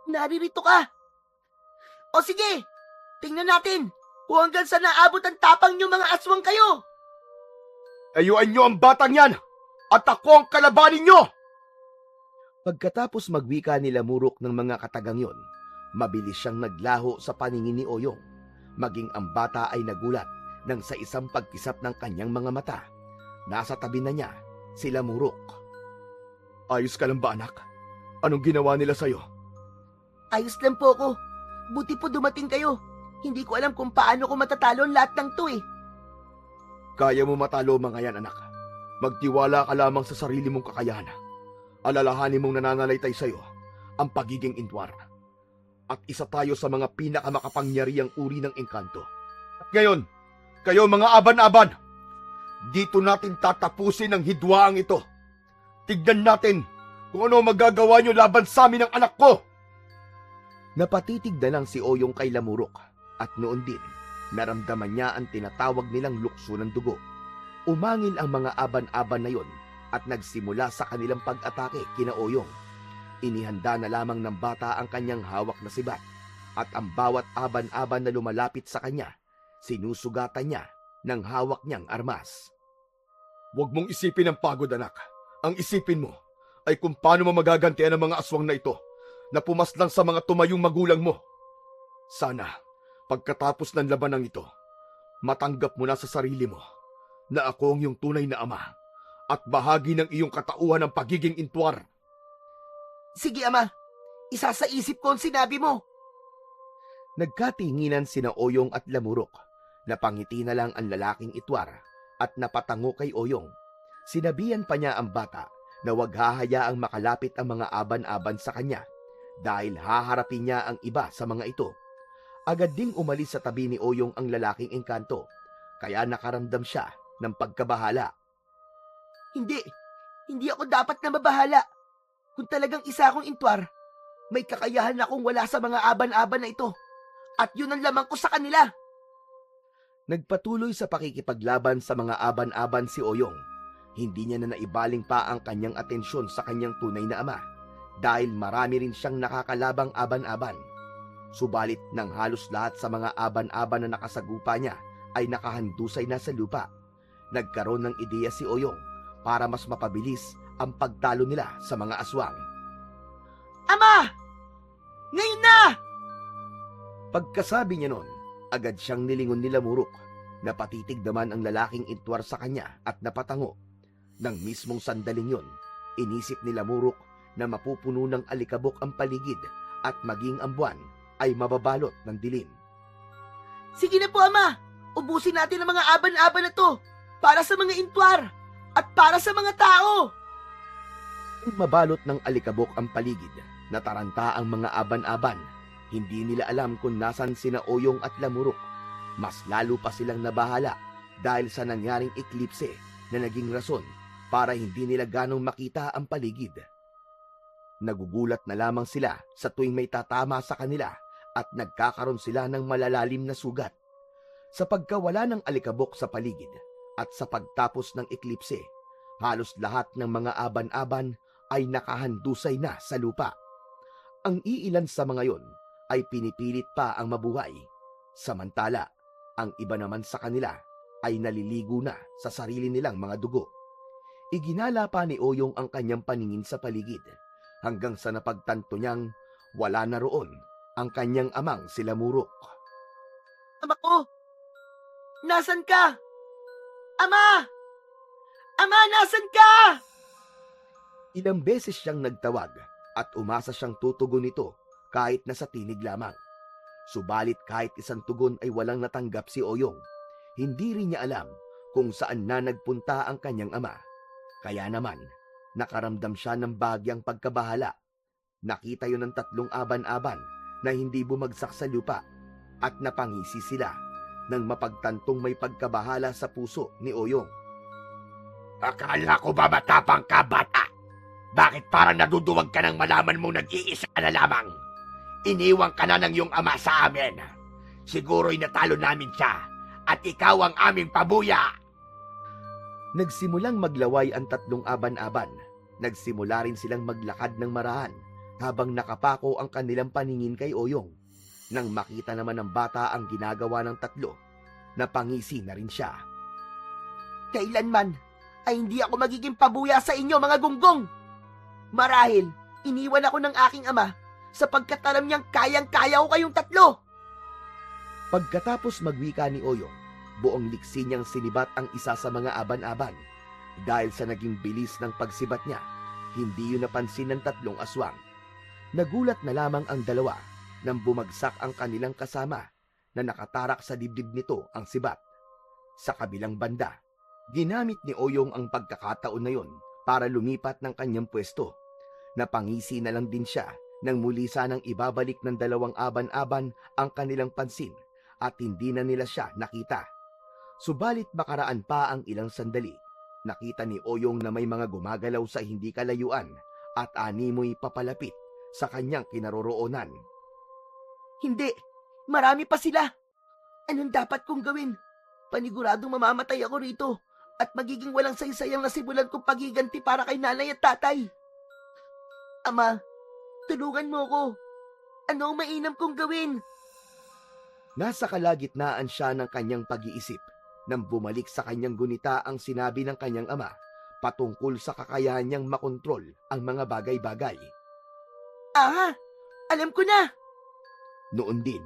Naririto ka. O sige, tingnan natin kung hanggang saan naabot ang tapang nyo mga aswang kayo. Layuan nyo ang batang yan, at ako ang kalabanin nyo. Pagkatapos magwika nila Murok ng mga katagang yon, mabilis siyang naglaho sa paningin ni Oyong. Maging ang bata ay nagulat nang sa isang pagkisap ng kanyang mga mata. Nasa tabi na niya sila Murok. Ayos ka lang ba, anak? Anong ginawa nila sa'yo? Ayos lang po ko. Buti po dumating kayo. Hindi ko alam kung paano ko matatalo ang lahat ng to eh. Kaya mo matalo mga yan, anak. Magtiwala ka lamang sa sarili mong kakayahan. Alalahanin mong nananalaytay sa'yo ang pagiging intwar. At isa tayo sa mga pinakamakapangyarihang uri ng engkanto. At ngayon, kayo mga aban-aban, dito natin tatapusin ang hidwaang ito. Tignan natin kung ano magagawa nyo laban sa amin ng anak ko. Napatitig na lang si Oyong kay Lamurok, at noon din, naramdaman niya ang tinatawag nilang lukso ng dugo. Umangil ang mga aban-aban na yon at nagsimula sa kanilang pag-atake kina Oyong. Inihanda na lamang ng bata ang kanyang hawak na sibat, at ang bawat aban-aban na lumalapit sa kanya, sinusugatan niya ng hawak niyang armas. Huwag mong isipin ang pagod, anak. Ang isipin mo ay kung paano mo magagantian ang mga aswang na ito na pumaslang sa mga tumayong magulang mo. Sana, pagkatapos ng labanang ito, matanggap mo na sa sarili mo na ako ang iyong tunay na ama at bahagi ng iyong katauhan ng pagiging intwar. Sige ama, isa sa isip ko ang sinabi mo. Nagkatinginan sina Oyong at Lamurok. Napangiti na lang ang lalaking itwar at napatango kay Oyong. Sinabihan pa niya ang bata na huwag hahayaang makalapit ang mga aban-aban sa kanya dahil haharapin niya ang iba sa mga ito. Agad ding umalis sa tabi ni Oyong ang lalaking engkanto, kaya nakaramdam siya ng pagkabahala. Hindi ako dapat na mabahala. Kung talagang isa akong intwar, may kakayahan akong wala sa mga aban-aban na ito. At yun ang lamang ko sa kanila. Nagpatuloy sa pakikipaglaban sa mga aban-aban si Oyong. Hindi niya na naibaling pa ang kanyang atensyon sa kanyang tunay na ama dahil marami rin siyang nakakalabang aban-aban. Subalit nang halos lahat sa mga aban-aban na nakasagupa niya ay nakahandusay na sa lupa, nagkaroon ng ideya si Oyong para mas mapabilis ang pagtalo nila sa mga aswang. Ama! Ngayon na! Pagkasabi niya noon, agad siyang nilingon ni Lamurok. Napatitig naman ang lalaking intwar sa kanya at napatango. Nang mismong sandaling yon, inisip ni Lamurok na mapupuno ng alikabok ang paligid at maging ang buwan ay mababalot ng dilim. Sige na po ama! Ubusin natin ang mga aban-aban na to para sa mga intwar at para sa mga tao! Mabalot ng alikabok ang paligid, nataranta ang mga aban-aban. Hindi nila alam kung nasan sina Oyong at Lamurok. Mas lalo pa silang nabahala dahil sa nangyaring eklipse na naging rason para hindi nila ganong makita ang paligid. Nagugulat na lamang sila sa tuwing may tatama sa kanila at nagkakaroon sila ng malalalim na sugat. Sa pagkawala ng alikabok sa paligid at sa pagtapos ng eklipse, halos lahat ng mga aban-aban ay nakahandusay na sa lupa. Ang iilan sa mga yon ay pinipilit pa ang mabuhay, samantala ang iba naman sa kanila ay naliligo na sa sarili nilang mga dugo. Iginala pa ni Oyong ang kanyang paningin sa paligid hanggang sa napagtanto niyang wala na roon ang kanyang amang si Lamurok. Ama ko! Nasan ka? Ama! Ama, nasan ka? Ilang beses siyang nagtawag at umasa siyang tutugon nito kahit na sa tinig lamang. Subalit kahit isang tugon ay walang natanggap si Oyong. Hindi rin niya alam kung saan na nagpunta ang kanyang ama. Kaya naman, nakaramdam siya ng bahagyang pagkabahala. Nakita yun ng 3 aban-aban na hindi bumagsak sa lupa at napangisi sila nang mapagtantong may pagkabahala sa puso ni Oyong. Akala ko ba matapang ka, bata? Bakit parang naduduwag ka nang malaman mong nag-iisa ka na lamang? Iniwang ka na ng iyong ama sa amin. Siguro'y natalo namin siya at ikaw ang aming pabuya. Nagsimulang maglaway ang 3 aban-aban. Nagsimula rin silang maglakad ng marahan habang nakapako ang kanilang paningin kay Oyong. Nang makita naman ng bata ang ginagawa ng 3, napangisi na rin siya. Kailanman ay hindi ako magiging pabuya sa inyo, mga gunggong. Marahil, iniwan ako ng aking ama sapagkat alam niyang kayang-kaya ko kayong 3. Pagkatapos magwika ni Oyong, buong liksi niyang sinibat ang isa sa mga aban-aban. Dahil sa naging bilis ng pagsibat niya, hindi yun napansin ng 3 aswang. Nagulat na lamang ang 2 nang bumagsak ang kanilang kasama na nakatarak sa dibdib nito ang sibat. Sa kabilang banda, ginamit ni Oyong ang pagkakataon na yon para lumipat ng kanyang pwesto. Napangisi na lang din siya nang muli sanang ibabalik ng 2 aban-aban ang kanilang pansin at hindi na nila siya nakita. Subalit makaraan pa ang ilang sandali, nakita ni Oyong na may mga gumagalaw sa hindi kalayuan at animoy papalapit sa kanyang kinaroroonan. Hindi, marami pa sila. Anong dapat kong gawin? Paniguradong mamamatay ako rito at magiging walang saysayang nasimulan kong pagiganti para kay nanay at tatay. Ama, tulungan mo ko. Ano ang mainam kong gawin? Nasa kalagitnaan siya ng kanyang pag-iisip nang bumalik sa kanyang gunita ang sinabi ng kanyang ama patungkol sa kakayahan niyang makontrol ang mga bagay-bagay. Ah, alam ko na. Noon din,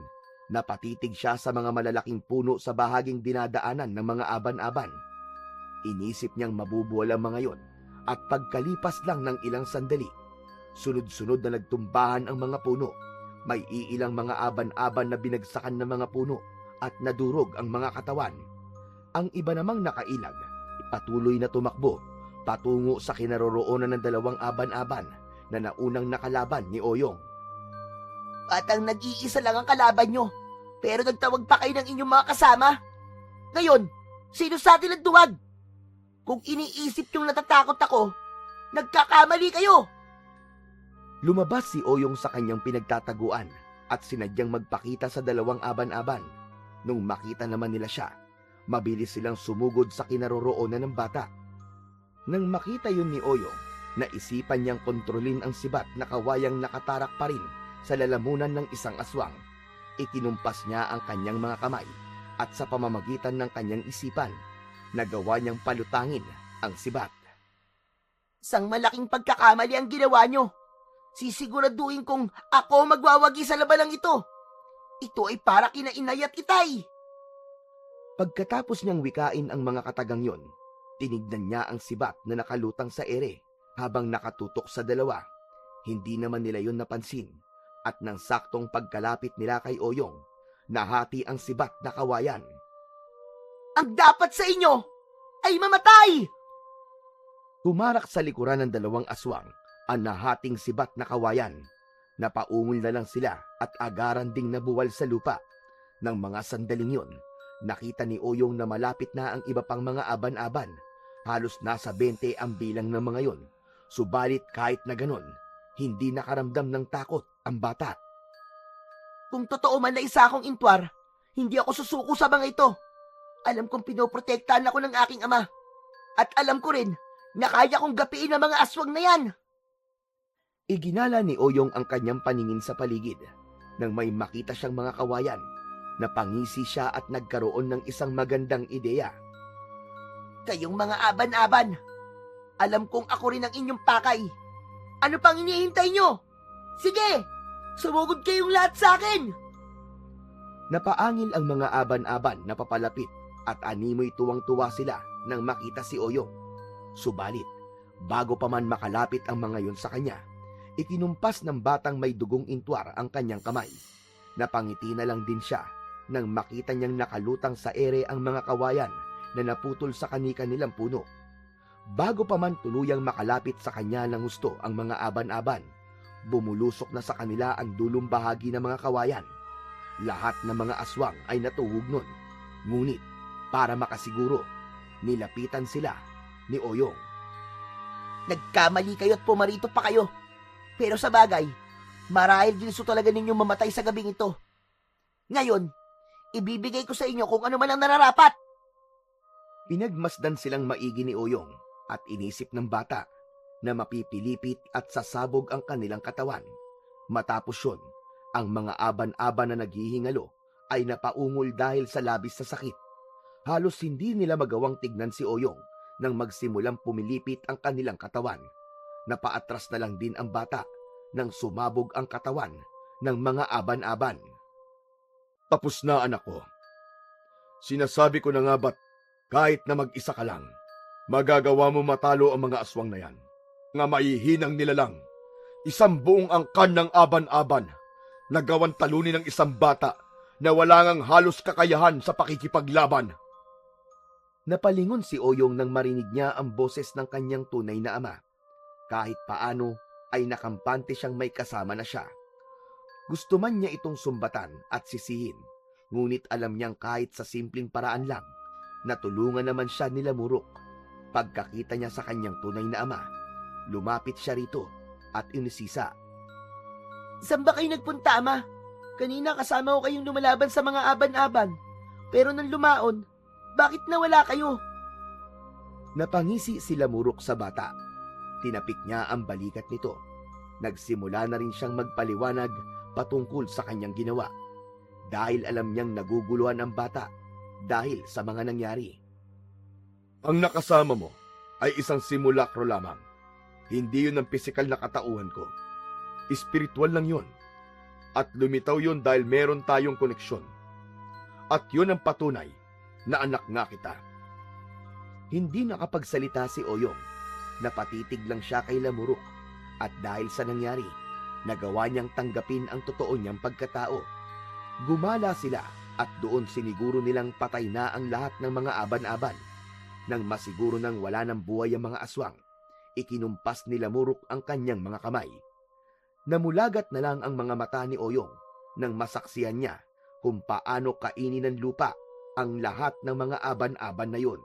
napatitig siya sa mga malalaking puno sa bahaging dinadaanan ng mga aban-aban. Inisip niyang mabubuwal ang mga yon at pagkalipas lang ng ilang sandali, sunod-sunod na nagtumbahan ang mga puno. May iilang mga aban-aban na binagsakan ng mga puno at nadurog ang mga katawan. Ang iba namang nakailag, patuloy na tumakbo patungo sa kinaroroonan ng 2 aban-aban na naunang nakalaban ni Oyong. Batang nag-iisa lang ang kalaban nyo, pero nagtawag pa kayo ng inyong mga kasama. Ngayon, sino sa atin ang duwag? Kung iniisip yung natatakot ako, nagkakamali kayo. Lumabas si Oyong sa kanyang pinagtataguan at sinadyang magpakita sa 2 aban-aban. Nung makita naman nila siya, mabilis silang sumugod sa kinaroroonan ng bata. Nang makita yun ni Oyong, naisipan niyang kontrolin ang sibat na kawayang nakatarak pa rin sa lalamunan ng isang aswang. Ikinumpas niya ang kanyang mga kamay at sa pamamagitan ng kanyang isipan, nagawa niyang palutangin ang sibat. Isang malaking pagkakamali ang ginawa nyo. Sisiguraduhin kong ako magwawagi sa labanang ito. Ito ay para kina inay at itay. Pagkatapos niyang wikain ang mga katagang yon, tinignan niya ang sibat na nakalutang sa ere habang nakatutok sa 2. Hindi naman nila yon napansin at nang saktong pagkalapit nila kay Oyong, nahati ang sibat na kawayan. Ang dapat sa inyo ay mamatay! Tumarak sa likuran ng 2 aswang ang nahating sibat na kawayan. Napaungol na lang sila at agaran ding nabuwal sa lupa. Nang mga sandaling yon, nakita ni Oyong na malapit na ang iba pang mga aban-aban. Halos nasa 20 ang bilang ng mga yon. Subalit kahit na ganon, hindi nakaramdam ng takot ang bata. Kung totoo man na isa akong intwar, hindi ako susuko sa mga ito. Alam kong pinoprotektahan ako ng aking ama. At alam ko rin na kaya kong gapiin ang mga aswang na yan. Iginala ni Oyong ang kanyang paningin sa paligid. Nang may makita siyang mga kawayan, napangisi siya at nagkaroon ng isang magandang ideya. Kayong mga aban-aban, alam kong ako rin ang inyong pakay. Ano pang hinihintay nyo? Sige, sumugod kayong lahat sa akin! Napaangil ang mga aban-aban na papalapit at animoy tuwang-tuwa sila nang makita si Oyong. Subalit, bago pa man makalapit ang mga yon sa kanya, ikinumpas ng batang may dugong intwar ang kanyang kamay. Napangiti na lang din siya nang makita niyang nakalutang sa ere ang mga kawayan na naputol sa kani-kanilang puno. Bago pa man tuluyang makalapit sa kanya ng husto ang mga aban-aban, bumulusok na sa kanila ang dulong bahagi ng mga kawayan. Lahat ng mga aswang ay natuhog nun. Ngunit, para makasiguro, nilapitan sila ni Oyong. Nagkamali kayo at pumarito pa kayo. Pero sa bagay, marahil ginusto talaga ninyong mamatay sa gabing ito. Ngayon, ibibigay ko sa inyo kung ano man ang nararapat. Pinagmasdan silang maigi ni Oyong at inisip ng bata na mapipilipit at sasabog ang kanilang katawan. Matapos yun, ang mga aban-aban na naghihingalo ay napaungol dahil sa labis na sakit. Halos hindi nila magawang tignan si Oyong nang magsimulang pumilipit ang kanilang katawan. Napaatras na lang din ang bata nang sumabog ang katawan ng mga aban-aban. Tapos na, anak ko. Sinasabi ko na nga ba't kahit na mag-isa ka lang, magagawa mo matalo ang mga aswang na yan. Nga maihinang nilalang, isang buong angkan ng aban-aban, nagawan talunin ng isang bata na wala ngang halos kakayahan sa pakikipaglaban. Napalingon si Oyong nang marinig niya ang boses ng kanyang tunay na ama. Kahit paano ay nakampante siyang may kasama na siya. Gusto man niya itong sumbatan at sisihin, ngunit alam niyang kahit sa simpleng paraan lang, natulungan naman siya nila Murok. Pagkakita niya sa kanyang tunay na ama, lumapit siya rito at inisisa. Saan ba kayo nagpunta, Ama? Kanina kasama ko kayong lumalaban sa mga aban-aban. Pero nang lumaon, bakit nawala kayo? Napangisi sila Murok sa bata. Tinapik niya ang balikat nito. Nagsimula na rin siyang magpaliwanag patungkol sa kanyang ginawa. Dahil alam niyang naguguluhan ang bata dahil sa mga nangyari. Ang nakasama mo ay isang simulakro lamang. Hindi yun ang pisikal na katauhan ko. Espiritual lang yun. At lumitaw yun dahil meron tayong koneksyon. At yun ang patunay na anak nga kita. Hindi nakapagsalita si Oyong. Napatitig lang siya kay Lamurok. At dahil sa nangyari, nagawa niyang tanggapin ang totoo niyang pagkatao. Gumala sila at doon siniguro nilang patay na ang lahat ng mga aban-aban. Nang masiguro nang wala ng buhay ang mga aswang, ikinumpas ni Lamurok ang kanyang mga kamay. Namulagat na lang ang mga mata ni Oyong nang masaksihan niya kung paano kainin ng lupa ang lahat ng mga aban-aban na yun.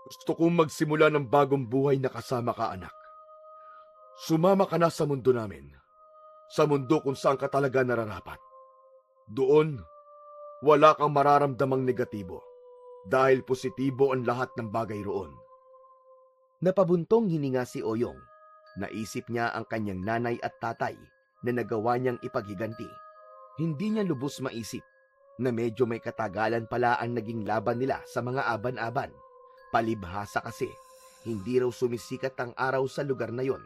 Gusto kong magsimula ng bagong buhay na kasama ka, anak. Sumama ka na sa mundo namin. Sa mundo kung saan ka talaga nararapat. Doon, wala kang mararamdamang negatibo. Dahil positibo ang lahat ng bagay roon. Napabuntong hininga si Oyong. Naisip niya ang kanyang nanay at tatay na nagawa niyang ipaghiganti. Hindi niya lubos maisip na medyo may katagalan pala ang naging laban nila sa mga aban-aban. Palibhasa kasi, hindi raw sumisikat ang araw sa lugar na yon.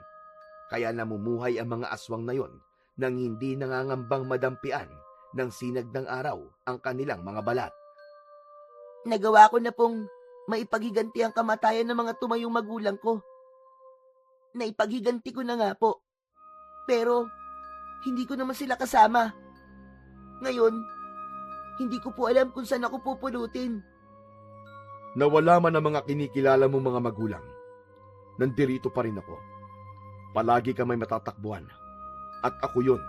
Kaya namumuhay ang mga aswang na yon nang hindi nangangambang madampian ng sinag ng araw ang kanilang mga balat. Nagawa ko na pong maipaghiganti ang kamatayan ng mga tumayong magulang ko. Naipaghiganti ko na nga po. Pero, hindi ko naman sila kasama. Ngayon, hindi ko po alam kung saan ako pupulutin. Nawala man ang mga kinikilala mong mga magulang. Nandirito pa rin ako. Palagi ka may matatakbuhan. At ako yun,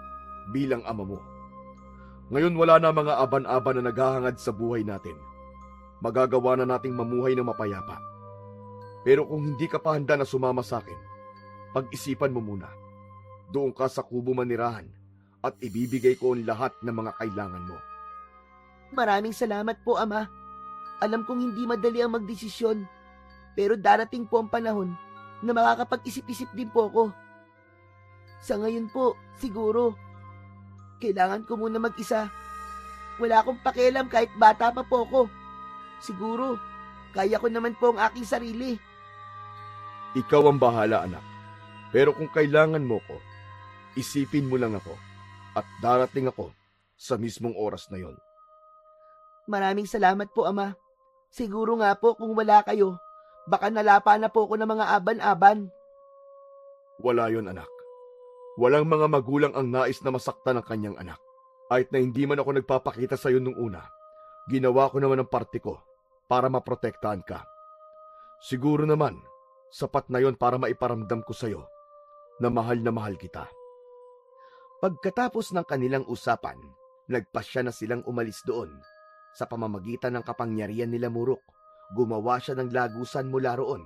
bilang ama mo. Ngayon wala na mga aban-aban na naghahangad sa buhay natin. Magagawa na nating mamuhay ng mapayapa. Pero kung hindi ka pa handa na sumama sa akin, pag-isipan mo muna. Doon ka sa kubo manirahan at ibibigay ko ang lahat ng mga kailangan mo. Maraming salamat po, Ama. Alam kong hindi madali ang magdesisyon, pero darating po ang panahon na makakapag-isip-isip din po ako. Sa ngayon po, siguro, kailangan ko muna mag-isa. Wala akong pakialam kahit bata pa po ako. Siguro, kaya ko naman po ang aking sarili. Ikaw ang bahala, anak. Pero kung kailangan mo ko, isipin mo lang ako at darating ako sa mismong oras na yon. Maraming salamat po, Ama. Siguro nga po kung wala kayo, baka nalapa na po ako ng mga aban-aban. Wala yon, anak. Walang mga magulang ang nais na masaktan ng kanyang anak. Kahit na hindi man ako nagpapakita sa iyo nung una, ginawa ko naman ang parte ko para maprotektahan ka. Siguro naman, sapat na yon para maiparamdam ko sa iyo na mahal kita. Pagkatapos ng kanilang usapan, nagpasya na silang umalis doon. Sa pamamagitan ng kapangyarihan nila Murok, gumawa siya ng lagusan mula roon,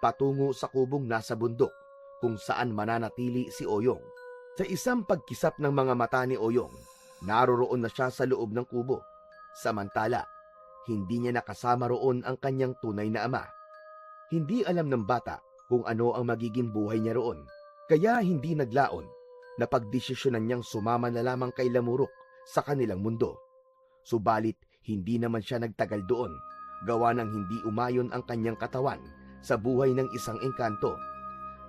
patungo sa kubong nasa bundok, kung saan mananatili si Oyong. Sa isang pagkisap ng mga mata ni Oyong, naroroon na siya sa loob ng kubo. Samantala, hindi niya nakasama roon ang kanyang tunay na ama. Hindi alam ng bata kung ano ang magiging buhay niya roon, kaya hindi naglaon na pagdesisyonan niyang sumama na lamang kay Lamurok sa kanilang mundo. Subalit, hindi naman siya nagtagal doon, gawa ng hindi umayon ang kanyang katawan sa buhay ng isang engkanto.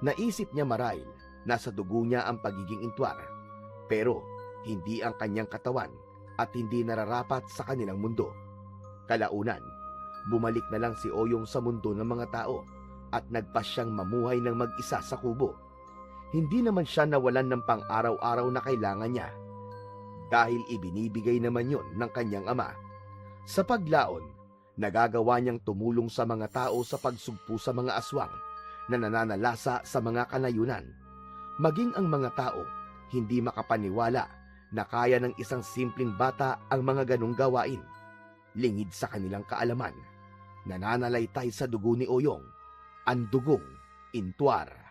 Naisip niya marahil nasa dugo niya ang pagiging intwar, pero hindi ang kanyang katawan at hindi nararapat sa kanilang mundo. Kalaunan, bumalik na lang si Oyong sa mundo ng mga tao at nagpasyang mamuhay ng mag-isa sa kubo. Hindi naman siya nawalan ng pang-araw-araw na kailangan niya, dahil ibinibigay naman yon ng kanyang ama. Sa paglaon, nagagawa niyang tumulong sa mga tao sa pagsugpo sa mga aswang na nananalasa sa mga kanayunan. Maging ang mga tao, hindi makapaniwala na kaya ng isang simpleng bata ang mga ganong gawain. Lingid sa kanilang kaalaman, nananalaytay sa dugo ni Oyong, ang dugong intwar.